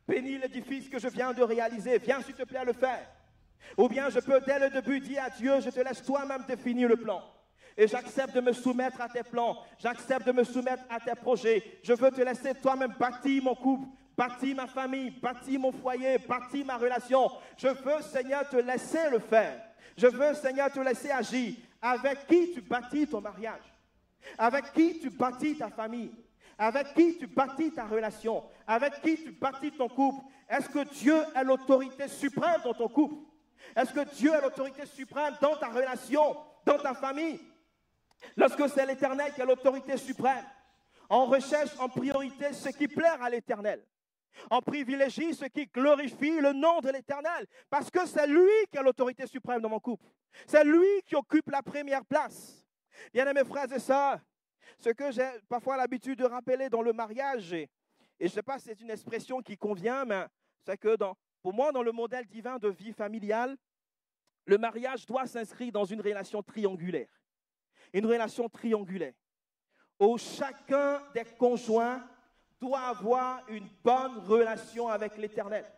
bénis l'édifice que je viens de réaliser. Viens, s'il te plaît, à le faire. Ou bien je peux dès le début dire à Dieu: je te laisse toi-même définir le plan. Et j'accepte de me soumettre à tes plans. J'accepte de me soumettre à tes projets. Je veux te laisser toi-même bâtir mon couple, bâtir ma famille, bâtir mon foyer, bâtir ma relation. Je veux, Seigneur, te laisser le faire. Je veux, Seigneur, te laisser agir. Avec qui tu bâtis ton mariage? Avec qui tu bâtis ta famille? Avec qui tu bâtis ta relation? Avec qui tu bâtis ton couple? Est-ce que Dieu est l'autorité suprême dans ton couple? Est-ce que Dieu est l'autorité suprême dans ta relation, dans ta famille? Lorsque c'est l'Éternel qui est l'autorité suprême, on recherche en priorité ce qui plaît à l'Éternel. On privilégie ce qui glorifie le nom de l'Éternel, parce que c'est lui qui est l'autorité suprême dans mon couple. C'est lui qui occupe la première place. Bien-aimés frères et sœurs, ce que j'ai parfois l'habitude de rappeler dans le mariage, et je ne sais pas si c'est une expression qui convient, mais c'est que pour moi, dans le modèle divin de vie familiale, le mariage doit s'inscrire dans une relation triangulaire. Une relation triangulaire où chacun des conjoints doit avoir une bonne relation avec l'Éternel,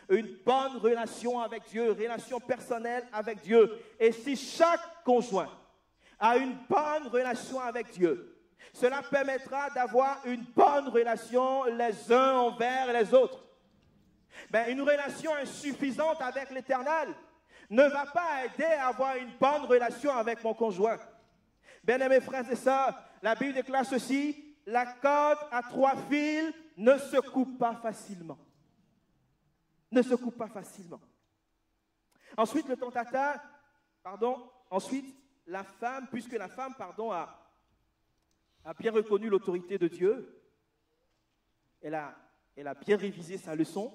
une bonne relation avec Dieu, une relation personnelle avec Dieu. Et si chaque conjoint a une bonne relation avec Dieu, cela permettra d'avoir une bonne relation les uns envers les autres. Mais une relation insuffisante avec l'Éternel ne va pas aider à avoir une bonne relation avec mon conjoint. Bien-aimés frères et sœurs, la Bible déclare ceci: la corde à 3 fils ne se coupe pas facilement. Ne se coupe pas facilement. Ensuite, le tentateur, ensuite, la femme, puisque la femme, a bien reconnu l'autorité de Dieu, elle a bien révisé sa leçon.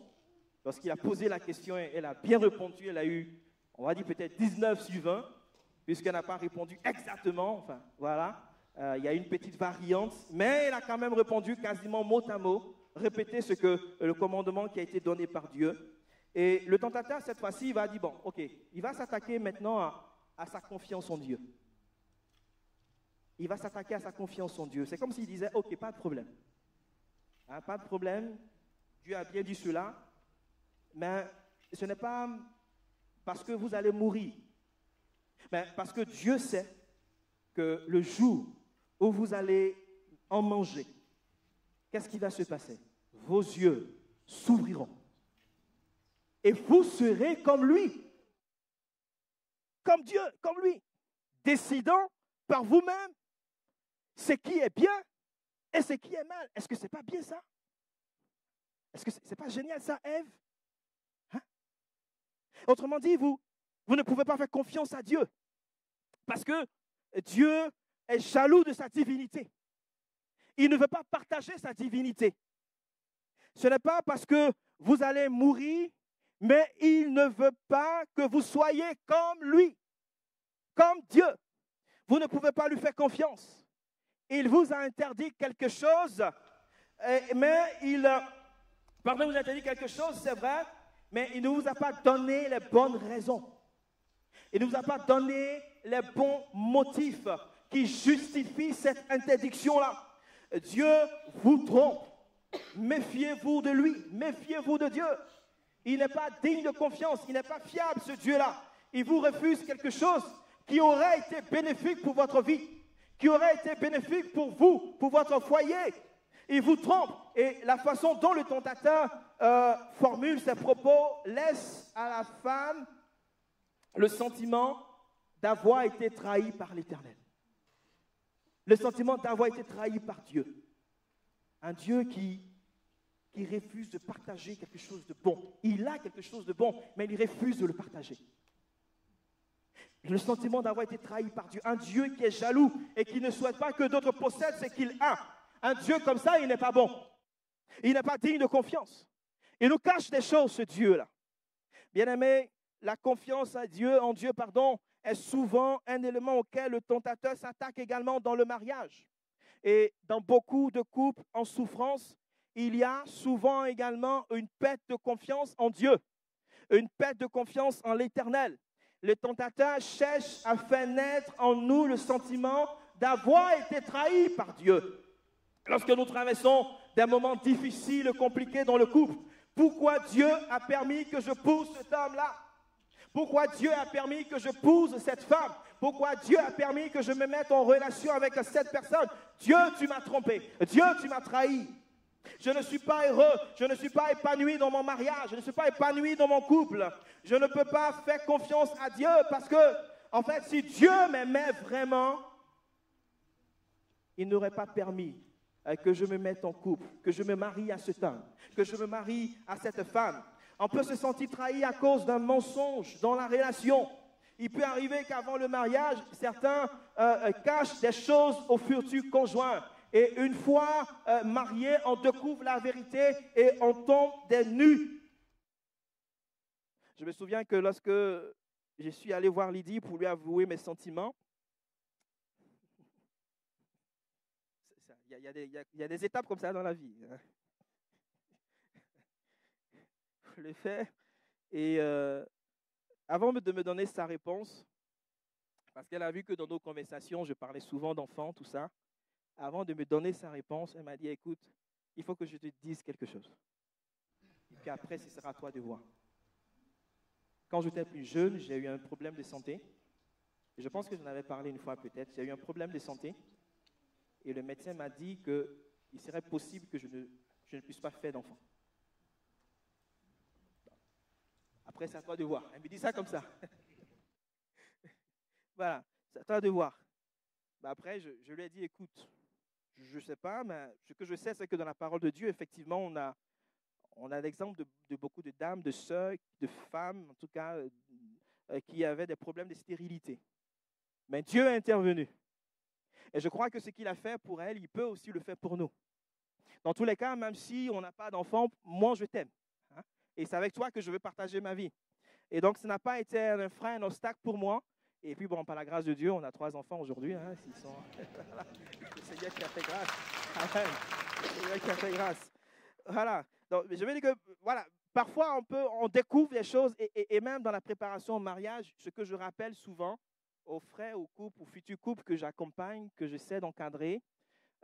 Lorsqu'il a posé la question, elle a bien répondu, elle a eu, on va dire peut-être 19 sur 20, puisqu'elle n'a pas répondu exactement, enfin voilà, il y a une petite variante, mais elle a quand même répondu quasiment mot à mot, répété le commandement qui a été donné par Dieu. Et le tentateur, cette fois-ci, il va dire, bon, ok, il va s'attaquer maintenant à sa confiance en Dieu. Il va s'attaquer à sa confiance en Dieu. C'est comme s'il disait, ok, pas de problème. Hein, pas de problème, Dieu a bien dit cela, mais ce n'est pas parce que vous allez mourir. Mais parce que Dieu sait que le jour où vous allez en manger, qu'est-ce qui va se passer? Vos yeux s'ouvriront. Et vous serez comme lui. Comme Dieu, comme lui. Décidant par vous-même ce qui est bien et ce qui est mal. Est-ce que ce n'est pas bien ça? Est-ce que ce n'est pas génial ça, Ève? Hein? Autrement dit, vous ne pouvez pas faire confiance à Dieu. Parce que Dieu est jaloux de sa divinité. Il ne veut pas partager sa divinité. Ce n'est pas parce que vous allez mourir, mais il ne veut pas que vous soyez comme lui, comme Dieu. Vous ne pouvez pas lui faire confiance. Il vous a interdit quelque chose, mais vous a interdit quelque chose, c'est vrai, mais il ne vous a pas donné les bonnes raisons. Il ne vous a pas donné les bons motifs qui justifient cette interdiction-là. Dieu vous trompe. Méfiez-vous de lui. Méfiez-vous de Dieu. Il n'est pas digne de confiance. Il n'est pas fiable, ce Dieu-là. Il vous refuse quelque chose qui aurait été bénéfique pour votre vie, qui aurait été bénéfique pour vous, pour votre foyer. Il vous trompe. Et la façon dont le tentateur formule ses propos laisse à la femme le sentiment d'avoir été trahi par l'Éternel. Le sentiment d'avoir été trahi par Dieu. Un Dieu qui refuse de partager quelque chose de bon. Il a quelque chose de bon, mais il refuse de le partager. Le sentiment d'avoir été trahi par Dieu. Un Dieu qui est jaloux et qui ne souhaite pas que d'autres possèdent ce qu'il a. Un Dieu comme ça, il n'est pas bon. Il n'est pas digne de confiance. Il nous cache des choses, ce Dieu-là. Bien-aimé, la confiance en Dieu, est souvent un élément auquel le tentateur s'attaque également dans le mariage. Et dans beaucoup de couples en souffrance, il y a souvent également une perte de confiance en Dieu, une perte de confiance en l'Éternel. Le tentateur cherche à faire naître en nous le sentiment d'avoir été trahi par Dieu. Lorsque nous traversons des moments difficiles, compliqués dans le couple, pourquoi Dieu a permis que je pousse cet homme-là? Pourquoi Dieu a permis que je pousse cette femme? Pourquoi Dieu a permis que je me mette en relation avec cette personne? Dieu, tu m'as trompé. Dieu, tu m'as trahi. Je ne suis pas heureux, je ne suis pas épanoui dans mon mariage, je ne suis pas épanoui dans mon couple. Je ne peux pas faire confiance à Dieu parce que, en fait, si Dieu m'aimait vraiment, il n'aurait pas permis que je me mette en couple, que je me marie à cet homme, que je me marie à cette femme. On peut se sentir trahi à cause d'un mensonge dans la relation. Il peut arriver qu'avant le mariage, certains cachent des choses au futur conjoint. Et une fois mariés, on découvre la vérité et on tombe des nues. Je me souviens que lorsque je suis allé voir Lydie pour lui avouer mes sentiments, il y a des étapes comme ça dans la vie. Je l'ai fait. Et avant de me donner sa réponse, parce qu'elle a vu que dans nos conversations, je parlais souvent d'enfants, tout ça, avant de me donner sa réponse, elle m'a dit, écoute, il faut que je te dise quelque chose. Et puis après, ce sera à toi de voir. Quand j'étais plus jeune, j'ai eu un problème de santé. Et je pense que j'en avais parlé une fois peut-être. J'ai eu un problème de santé. Et le médecin m'a dit qu'il serait possible que je ne puisse pas faire d'enfant. Après, c'est à toi de voir. Elle me dit ça comme ça. Voilà, c'est à toi de voir. Après, je lui ai dit, écoute, je ne sais pas, mais ce que je sais, c'est que dans la parole de Dieu, effectivement, on a l'exemple de beaucoup de dames, de sœurs, de femmes, en tout cas, qui avaient des problèmes de stérilité. Mais Dieu est intervenu. Et je crois que ce qu'il a fait pour elle, il peut aussi le faire pour nous. Dans tous les cas, même si on n'a pas d'enfant, moi, je t'aime. Hein? Et c'est avec toi que je veux partager ma vie. Et donc, ça n'a pas été un frein, un obstacle pour moi. Et puis, bon, par la grâce de Dieu, on a 3 enfants aujourd'hui. Hein, le Seigneur qui a fait grâce. Amen. Le Seigneur qui a fait grâce. Voilà. Donc, je veux dire que, voilà, parfois, on découvre des choses, et même dans la préparation au mariage, ce que je rappelle souvent aux frères, aux couples, aux futurs couples que j'accompagne, que j'essaie d'encadrer,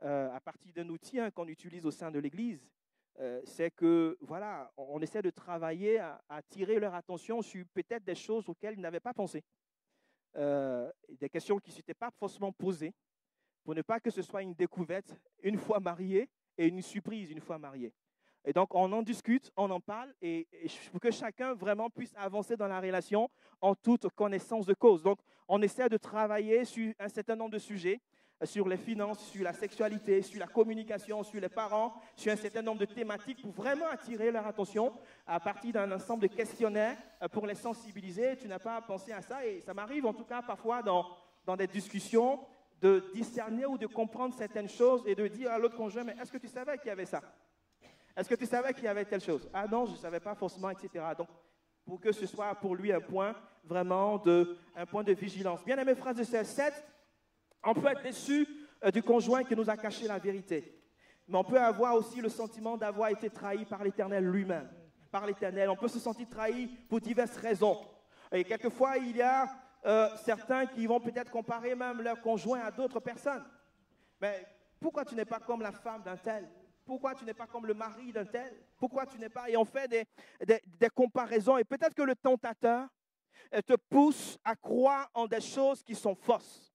à partir d'un outil qu'on utilise au sein de l'Église, c'est que, voilà, on essaie de travailler à attirer leur attention sur peut-être des choses auxquelles ils n'avaient pas pensé. Des questions qui ne s'étaient pas forcément posées, pour ne pas que ce soit une découverte une fois marié et une surprise une fois marié. Et donc, on en discute, on en parle, et pour que chacun vraiment puisse avancer dans la relation en toute connaissance de cause. Donc, on essaie de travailler sur un certain nombre de sujets, sur les finances, sur la sexualité, sur la communication, sur les parents, sur un certain nombre de thématiques pour vraiment attirer leur attention à partir d'un ensemble de questionnaires pour les sensibiliser. Tu n'as pas pensé à ça, et ça m'arrive en tout cas parfois dans des discussions de discerner ou de comprendre certaines choses et de dire à l'autre conjoint, mais est-ce que tu savais qu'il y avait ça? Est-ce que tu savais qu'il y avait telle chose? Ah non, je ne savais pas forcément, etc. Donc, pour que ce soit pour lui un point de vigilance. Bien aimés frères et sœurs, 7, on peut être déçu du conjoint qui nous a caché la vérité. Mais on peut avoir aussi le sentiment d'avoir été trahi par l'Éternel lui-même. Par l'Éternel, on peut se sentir trahi pour diverses raisons. Et quelquefois, il y a certains qui vont peut-être comparer même leur conjoint à d'autres personnes. Mais pourquoi tu n'es pas comme la femme d'un tel? Pourquoi tu n'es pas comme le mari d'un tel? Pourquoi tu n'es pas? Et on fait des comparaisons. Et peut-être que le tentateur te pousse à croire en des choses qui sont fausses.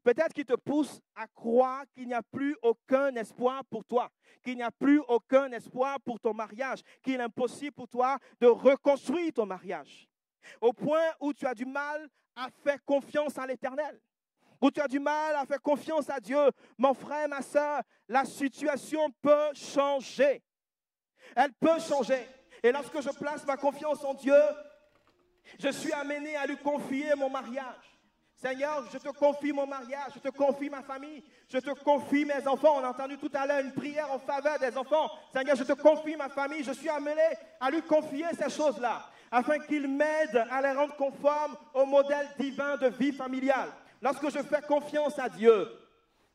Peut-être qu'il te pousse à croire qu'il n'y a plus aucun espoir pour toi, qu'il n'y a plus aucun espoir pour ton mariage, qu'il est impossible pour toi de reconstruire ton mariage. Au point où tu as du mal à faire confiance à l'Éternel, où tu as du mal à faire confiance à Dieu. Mon frère, ma soeur, la situation peut changer. Elle peut changer. Et lorsque je place ma confiance en Dieu, je suis amené à lui confier mon mariage. Seigneur, je te confie mon mariage, je te confie ma famille, je te confie mes enfants. On a entendu tout à l'heure une prière en faveur des enfants. Seigneur, je te confie ma famille. Je suis amené à lui confier ces choses-là, afin qu'il m'aide à les rendre conformes au modèle divin de vie familiale. Lorsque je fais confiance à Dieu,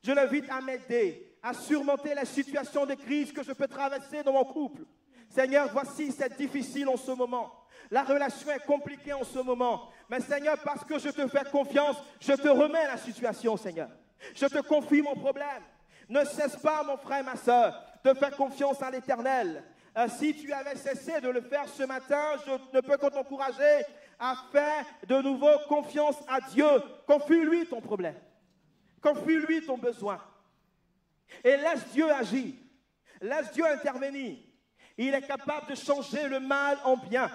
je l'invite à m'aider, à surmonter les situations de crise que je peux traverser dans mon couple. Seigneur, voici, c'est difficile en ce moment. La relation est compliquée en ce moment. Mais Seigneur, parce que je te fais confiance, je te remets la situation, Seigneur. Je te confie mon problème. Ne cesse pas, mon frère, ma soeur, de faire confiance à l'Éternel. Si tu avais cessé de le faire ce matin, je ne peux que t'encourager à faire de nouveau confiance à Dieu. Confie-lui ton problème. Confie-lui ton besoin. Et laisse Dieu agir. Laisse Dieu intervenir. Il est capable de changer le mal en bien.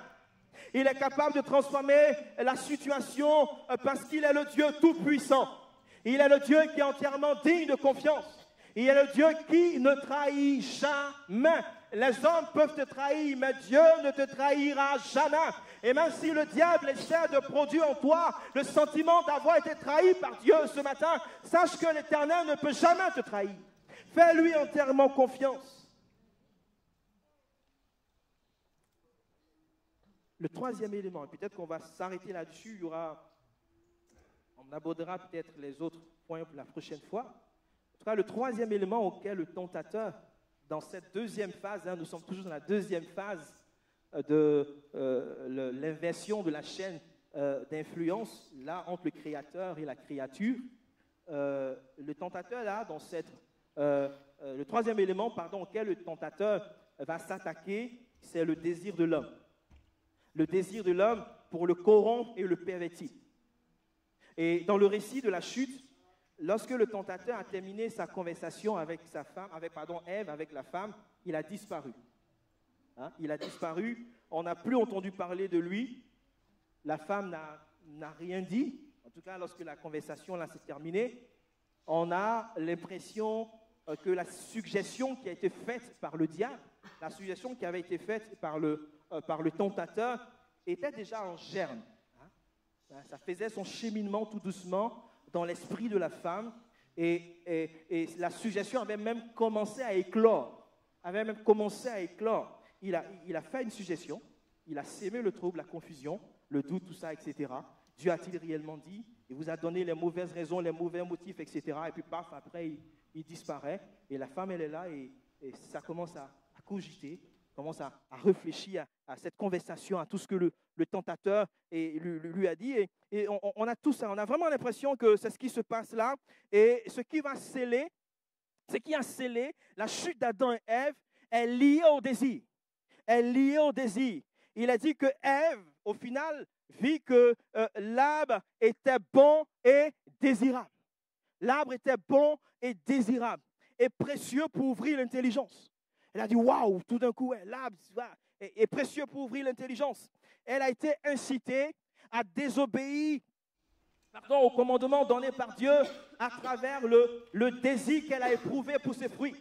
Il est capable de transformer la situation parce qu'il est le Dieu tout-puissant. Il est le Dieu qui est entièrement digne de confiance. Il est le Dieu qui ne trahit jamais. Les hommes peuvent te trahir, mais Dieu ne te trahira jamais. Et même si le diable essaie de produire en toi le sentiment d'avoir été trahi par Dieu ce matin, sache que l'Éternel ne peut jamais te trahir. Fais-lui entièrement confiance. Le troisième élément, et peut-être qu'on va s'arrêter là-dessus, on abordera peut-être les autres points pour la prochaine fois. En tout cas, le troisième élément auquel le tentateur, dans cette deuxième phase, nous sommes toujours dans la deuxième phase de l'inversion de la chaîne d'influence, là, entre le créateur et la créature. Le tentateur, là, le troisième élément, auquel le tentateur va s'attaquer, c'est le désir de l'homme. Le désir de l'homme pour le corrompre et le pervertir. Et dans le récit de la chute, lorsque le tentateur a terminé sa conversation avec sa femme, Ève, avec la femme, il a disparu. Il a disparu, on n'a plus entendu parler de lui, la femme n'a rien dit. En tout cas, lorsque la conversation là s'est terminée, on a l'impression que la suggestion qui a été faite par le diable, la suggestion qui avait été faite par le tentateur, était déjà en germe. Ça faisait son cheminement tout doucement dans l'esprit de la femme et la suggestion avait même commencé à éclore. Il a fait une suggestion, il a sémé le trouble, la confusion, le doute, tout ça, etc. Dieu a-t-il réellement dit? Il vous a donné les mauvaises raisons, les mauvais motifs, etc. Et puis paf, après il disparaît et la femme elle est là et ça commence à cogiter, commence à réfléchir à cette conversation, à tout ce que le tentateur lui a dit. Et on a tout ça, on a vraiment l'impression que c'est ce qui se passe là. Et ce qui a scellé la chute d'Adam et Ève est lié au désir. Il a dit que Ève, au final, vit que l'arbre était bon et désirable. L'arbre était bon et désirable et précieux pour ouvrir l'intelligence. Elle a dit, waouh, tout d'un coup, l'arbre est précieux pour ouvrir l'intelligence. Elle a été incitée à désobéir au commandement donné par Dieu à travers le désir qu'elle a éprouvé pour ses fruits,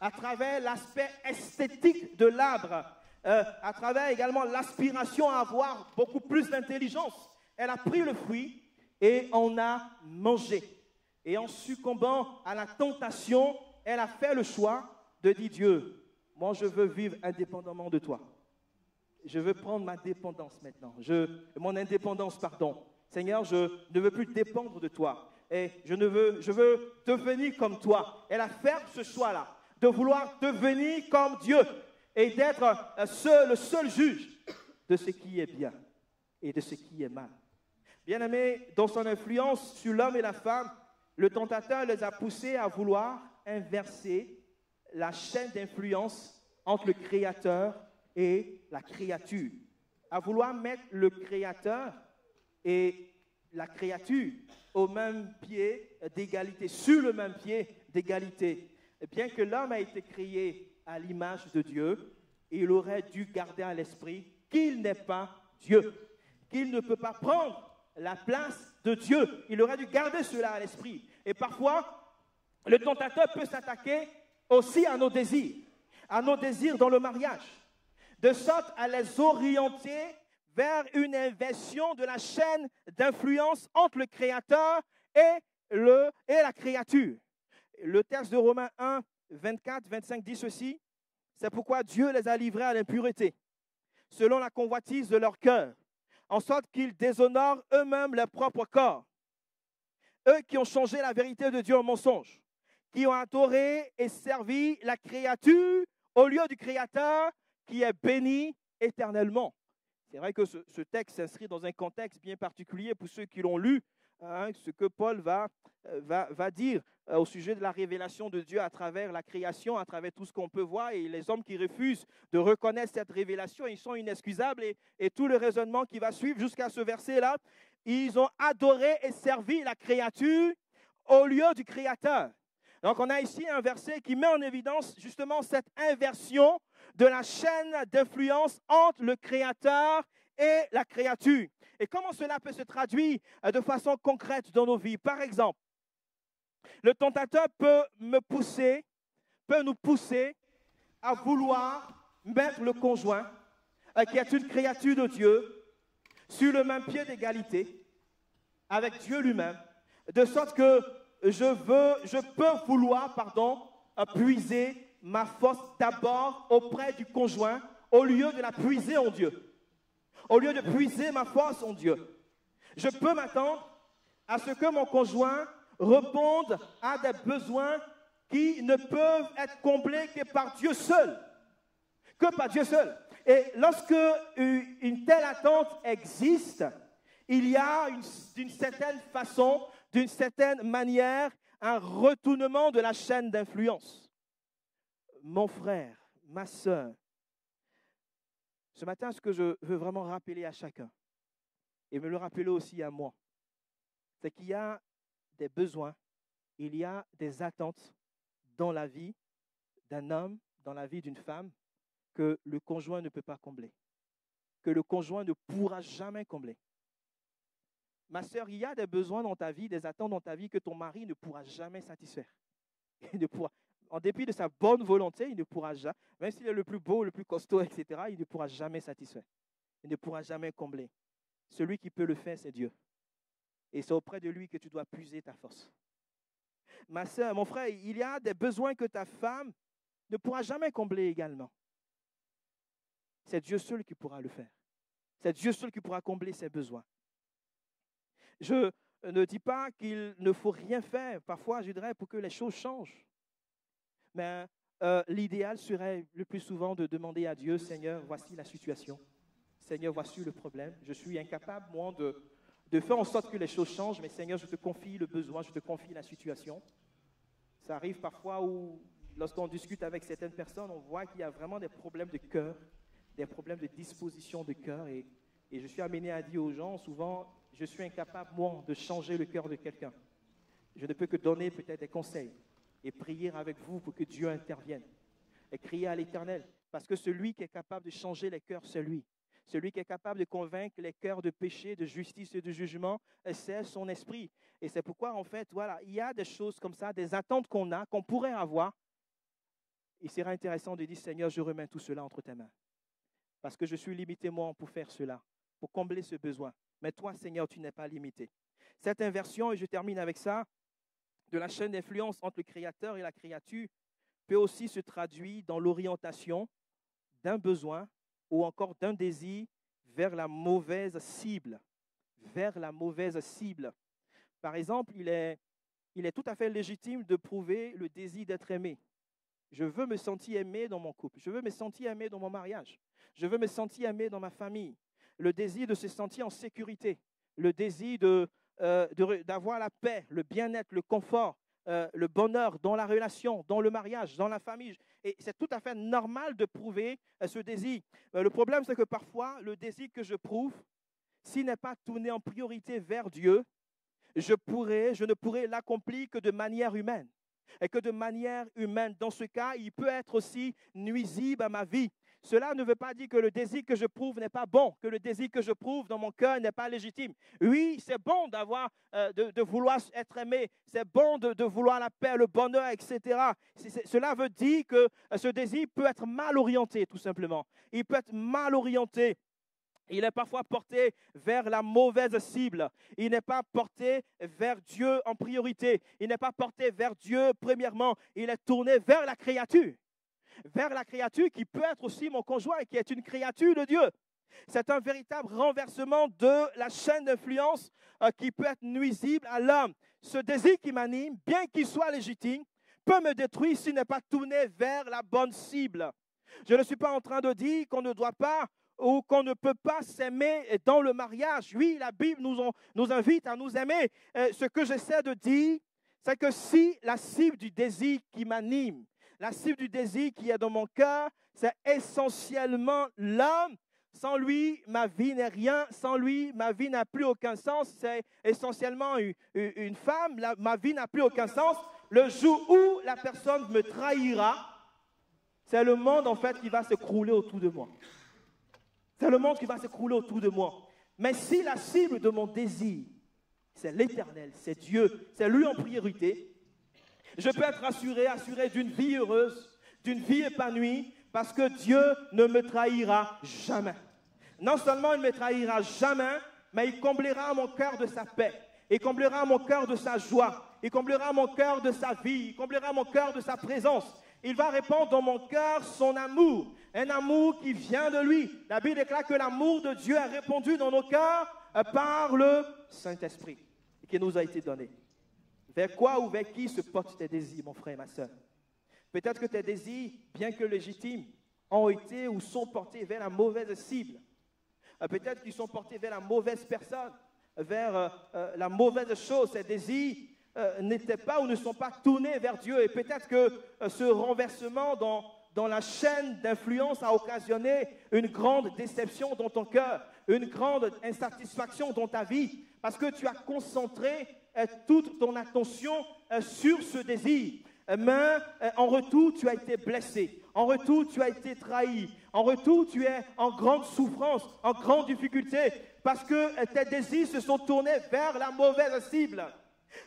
à travers l'aspect esthétique de l'arbre, à travers également l'aspiration à avoir beaucoup plus d'intelligence. Elle a pris le fruit et en a mangé. Et en succombant à la tentation, elle a fait le choix de dire, Dieu, moi je veux vivre indépendamment de toi. Je veux prendre ma dépendance maintenant. Mon indépendance, pardon. Seigneur, je ne veux plus dépendre de toi. Et je veux devenir comme toi. Elle a fait ce choix-là, de vouloir devenir comme Dieu et d'être le seul juge de ce qui est bien et de ce qui est mal. Bien-aimés, dans son influence sur l'homme et la femme, le tentateur les a poussés à vouloir inverser la chaîne d'influence entre le Créateur et la créature. À vouloir mettre le Créateur et la créature au même pied d'égalité, sur le même pied d'égalité. Bien que l'homme a été créé à l'image de Dieu, il aurait dû garder à l'esprit qu'il n'est pas Dieu, qu'il ne peut pas prendre la place de Dieu. Il aurait dû garder cela à l'esprit. Et parfois, le tentateur peut s'attaquer aussi à nos désirs dans le mariage, de sorte à les orienter vers une inversion de la chaîne d'influence entre le Créateur et la créature. Le texte de Romains 1, 24, 25 dit ceci: c'est pourquoi Dieu les a livrés à l'impureté, selon la convoitise de leur cœur, en sorte qu'ils déshonorent eux-mêmes leur propre corps. Eux qui ont changé la vérité de Dieu en mensonge, qui ont adoré et servi la créature au lieu du Créateur qui est béni éternellement. C'est vrai que ce texte s'inscrit dans un contexte bien particulier pour ceux qui l'ont lu, ce que Paul va dire au sujet de la révélation de Dieu à travers la création, à travers tout ce qu'on peut voir. Et les hommes qui refusent de reconnaître cette révélation, ils sont inexcusables. Et tout le raisonnement qui va suivre jusqu'à ce verset-là, ils ont adoré et servi la créature au lieu du Créateur. Donc on a ici un verset qui met en évidence justement cette inversion de la chaîne d'influence entre le Créateur et la créature. Et comment cela peut se traduire de façon concrète dans nos vies? Par exemple, le tentateur peut nous pousser à vouloir mettre le conjoint, qui est une créature de Dieu, sur le même pied d'égalité avec Dieu lui-même, de sorte que je peux vouloir, puiser ma force d'abord auprès du conjoint au lieu de la puiser en Dieu. Au lieu de puiser ma force en Dieu. Je peux m'attendre à ce que mon conjoint réponde à des besoins qui ne peuvent être comblés que par Dieu seul. Que par Dieu seul. Et lorsque une telle attente existe, il y a d'une certaine façon, d'une certaine manière, un retournement de la chaîne d'influence. Mon frère, ma soeur, ce matin, ce que je veux vraiment rappeler à chacun, et me le rappeler aussi à moi, c'est qu'il y a des besoins, il y a des attentes dans la vie d'un homme, dans la vie d'une femme, que le conjoint ne peut pas combler, que le conjoint ne pourra jamais combler. Ma sœur, il y a des besoins dans ta vie, des attentes dans ta vie que ton mari ne pourra jamais satisfaire. Il ne pourra, en dépit de sa bonne volonté, il ne pourra jamais, même s'il est le plus beau, le plus costaud, etc., il ne pourra jamais satisfaire. Il ne pourra jamais combler. Celui qui peut le faire, c'est Dieu. Et c'est auprès de lui que tu dois puiser ta force. Ma sœur, mon frère, il y a des besoins que ta femme ne pourra jamais combler également. C'est Dieu seul qui pourra le faire. C'est Dieu seul qui pourra combler ses besoins. Je ne dis pas qu'il ne faut rien faire. Parfois, je dirais, pour que les choses changent. Mais l'idéal serait le plus souvent de demander à Dieu, Seigneur, voici la situation. Seigneur, voici le problème. Je suis incapable, moi, de faire en sorte que les choses changent, mais Seigneur, je te confie le besoin, je te confie la situation. Ça arrive parfois où, lorsqu'on discute avec certaines personnes, on voit qu'il y a vraiment des problèmes de cœur, des problèmes de disposition de cœur. Et je suis amené à dire aux gens, souvent, je suis incapable, moi, de changer le cœur de quelqu'un. Je ne peux que donner peut-être des conseils et prier avec vous pour que Dieu intervienne. Et crier à l'Éternel, parce que celui qui est capable de changer les cœurs, c'est lui. Celui qui est capable de convaincre les cœurs de péché, de justice et de jugement, c'est son esprit. Et c'est pourquoi, en fait, voilà, il y a des choses comme ça, des attentes qu'on a, qu'on pourrait avoir. Il sera intéressant de dire, Seigneur, je remets tout cela entre tes mains. Parce que je suis limité, moi, pour faire cela, pour combler ce besoin. Mais toi, Seigneur, tu n'es pas limité. Cette inversion, et je termine avec ça, de la chaîne d'influence entre le Créateur et la créature peut aussi se traduire dans l'orientation d'un besoin ou encore d'un désir vers la mauvaise cible. Vers la mauvaise cible. Par exemple, il est tout à fait légitime de prouver le désir d'être aimé. Je veux me sentir aimé dans mon couple. Je veux me sentir aimé dans mon mariage. Je veux me sentir aimé dans ma famille. Le désir de se sentir en sécurité. Le désir d'avoir la paix, le bien-être, le confort le bonheur dans la relation, dans le mariage, dans la famille. Et c'est tout à fait normal de prouver ce désir. Le problème, c'est que parfois, le désir que je prouve, s'il n'est pas tourné en priorité vers Dieu, je ne pourrais l'accomplir que de manière humaine. Et que de manière humaine, dans ce cas, il peut être aussi nuisible à ma vie. Cela ne veut pas dire que le désir que je prouve n'est pas bon, que le désir que je prouve dans mon cœur n'est pas légitime. Oui, c'est bon de vouloir être aimé, c'est bon de vouloir la paix, le bonheur, etc. Cela veut dire que ce désir peut être mal orienté, tout simplement. Il peut être mal orienté. Il est parfois porté vers la mauvaise cible. Il n'est pas porté vers Dieu en priorité. Il n'est pas porté vers Dieu premièrement. Il est tourné vers la créature. Vers la créature qui peut être aussi mon conjoint, qui est une créature de Dieu. C'est un véritable renversement de la chaîne d'influence qui peut être nuisible à l'homme. Ce désir qui m'anime, bien qu'il soit légitime, peut me détruire s'il n'est pas tourné vers la bonne cible. Je ne suis pas en train de dire qu'on ne doit pas ou qu'on ne peut pas s'aimer dans le mariage. Oui, la Bible nous invite à nous aimer. Ce que j'essaie de dire, c'est que si la cible du désir qui m'anime, la cible du désir qui est dans mon cœur, c'est essentiellement l'homme. Sans lui, ma vie n'est rien. Sans lui, ma vie n'a plus aucun sens. C'est essentiellement une femme. Ma vie n'a plus aucun sens. Le jour où la personne me trahira, c'est le monde en fait qui va s'écrouler autour de moi. C'est le monde qui va s'écrouler autour de moi. Mais si la cible de mon désir, c'est l'Éternel, c'est Dieu, c'est lui en priorité, je peux être assuré d'une vie heureuse, d'une vie épanouie, parce que Dieu ne me trahira jamais. Non seulement il ne me trahira jamais, mais il comblera mon cœur de sa paix. Il comblera mon cœur de sa joie. Il comblera mon cœur de sa vie. Il comblera mon cœur de sa présence. Il va répandre dans mon cœur son amour. Un amour qui vient de lui. La Bible déclare que l'amour de Dieu est répandu dans nos cœurs par le Saint-Esprit qui nous a été donné. Vers quoi ou vers qui se portent tes désirs, mon frère et ma soeur? Peut-être que tes désirs, bien que légitimes, ont été ou sont portés vers la mauvaise cible. Peut-être qu'ils sont portés vers la mauvaise personne, vers la mauvaise chose. Ces désirs n'étaient pas ou ne sont pas tournés vers Dieu. Et peut-être que ce renversement dans la chaîne d'influence a occasionné une grande déception dans ton cœur, une grande insatisfaction dans ta vie, parce que tu as concentré toute ton attention sur ce désir. Mais en retour, tu as été blessé. En retour, tu as été trahi. En retour, tu es en grande souffrance, en grande difficulté, parce que tes désirs se sont tournés vers la mauvaise cible.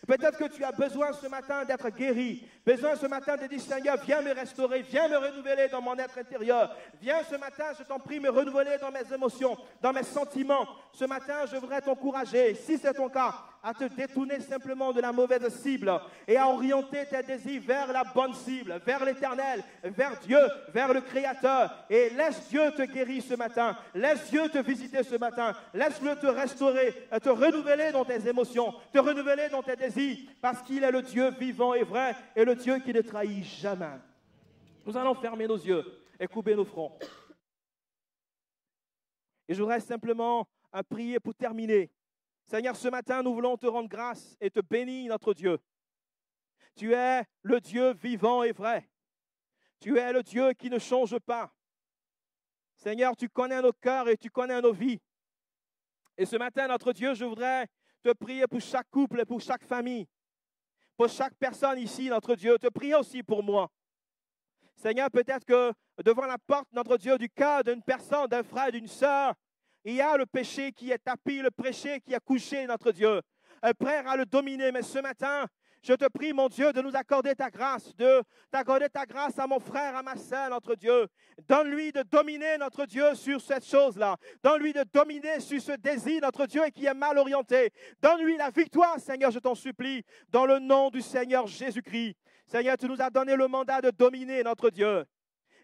Peut-être que tu as besoin ce matin d'être guéri, besoin ce matin de dire Seigneur, viens me restaurer, viens me renouveler dans mon être intérieur. Viens ce matin, je t'en prie, me renouveler dans mes émotions, dans mes sentiments. Ce matin, je voudrais t'encourager, si c'est ton cas, à te détourner simplement de la mauvaise cible et à orienter tes désirs vers la bonne cible, vers l'Éternel, vers Dieu, vers le Créateur. Et laisse Dieu te guérir ce matin, laisse Dieu te visiter ce matin, laisse-le te restaurer, te renouveler dans tes émotions, te renouveler dans tes désirs, parce qu'il est le Dieu vivant et vrai et le Dieu qui ne trahit jamais. Nous allons fermer nos yeux et couper nos fronts. Et je voudrais simplement prier pour terminer. Seigneur, ce matin, nous voulons te rendre grâce et te bénir, notre Dieu. Tu es le Dieu vivant et vrai. Tu es le Dieu qui ne change pas. Seigneur, tu connais nos cœurs et tu connais nos vies. Et ce matin, notre Dieu, je voudrais te prier pour chaque couple et pour chaque famille. Pour chaque personne ici, notre Dieu, te prier aussi pour moi. Seigneur, peut-être que devant la porte, notre Dieu, du cœur d'une personne, d'un frère, d'une sœur, il y a le péché qui est tapis, le péché qui a couché, notre Dieu, prêt à le dominer. Mais ce matin, je te prie, mon Dieu, de nous accorder ta grâce, de t'accorder ta grâce à mon frère, à ma sœur, notre Dieu. Donne-lui de dominer, notre Dieu, sur cette chose-là. Donne-lui de dominer sur ce désir, notre Dieu, qui est mal orienté. Donne-lui la victoire, Seigneur, je t'en supplie, dans le nom du Seigneur Jésus-Christ. Seigneur, tu nous as donné le mandat de dominer, notre Dieu.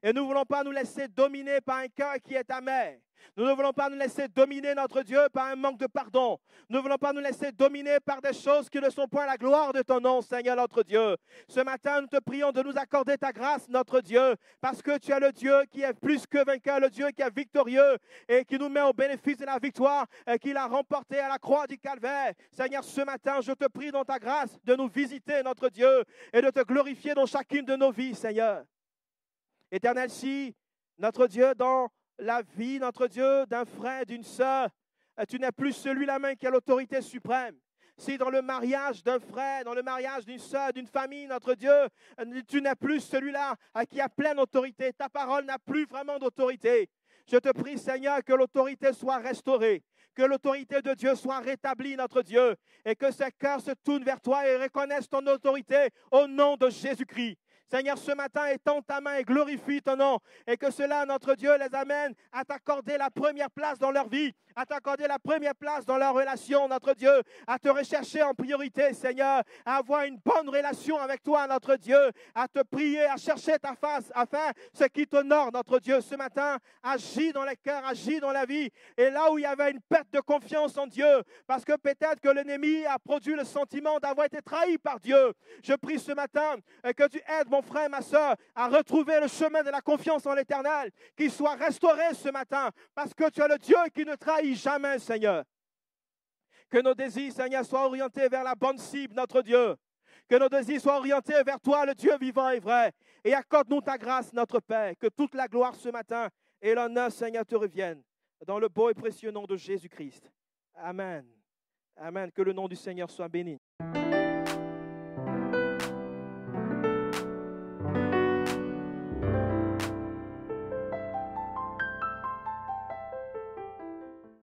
Et nous ne voulons pas nous laisser dominer par un cœur qui est amer, Nous ne voulons pas nous laisser dominer, notre Dieu, par un manque de pardon. Nous ne voulons pas nous laisser dominer par des choses qui ne sont point la gloire de ton nom, Seigneur notre Dieu. Ce matin, nous te prions de nous accorder ta grâce, notre Dieu, parce que tu es le Dieu qui est plus que vainqueur, le Dieu qui est victorieux et qui nous met au bénéfice de la victoire qu'il a remportée à la croix du Calvaire. Seigneur, ce matin, je te prie dans ta grâce de nous visiter, notre Dieu, et de te glorifier dans chacune de nos vies, Seigneur. Éternel, si, notre Dieu, dans la vie, notre Dieu, d'un frère, d'une sœur, tu n'es plus celui-là même qui a l'autorité suprême. Si dans le mariage d'un frère, dans le mariage d'une sœur, d'une famille, notre Dieu, tu n'es plus celui-là qui a pleine autorité, ta parole n'a plus vraiment d'autorité. Je te prie, Seigneur, que l'autorité soit restaurée, que l'autorité de Dieu soit rétablie, notre Dieu, et que ces cœurs se tournent vers toi et reconnaissent ton autorité au nom de Jésus-Christ. Seigneur, ce matin, étends ta main et glorifie ton nom, et que cela, notre Dieu, les amène à t'accorder la première place dans leur vie, à t'accorder la première place dans leur relation, notre Dieu, à te rechercher en priorité, Seigneur, à avoir une bonne relation avec toi, notre Dieu, à te prier, à chercher ta face, afin ce qui t'honore, notre Dieu. Ce matin, agis dans les cœurs, agis dans la vie, et là où il y avait une perte de confiance en Dieu, parce que peut-être que l'ennemi a produit le sentiment d'avoir été trahi par Dieu, je prie ce matin que tu aides mon frère, ma soeur, à retrouver le chemin de la confiance en l'Éternel, qu'il soit restauré ce matin, parce que tu es le Dieu qui ne trahit jamais, Seigneur. Que nos désirs, Seigneur, soient orientés vers la bonne cible, notre Dieu. Que nos désirs soient orientés vers toi, le Dieu vivant et vrai. Et accorde-nous ta grâce, notre Père. Que toute la gloire ce matin et l'honneur, Seigneur, te reviennent. Dans le beau et précieux nom de Jésus-Christ. Amen. Amen. Que le nom du Seigneur soit béni.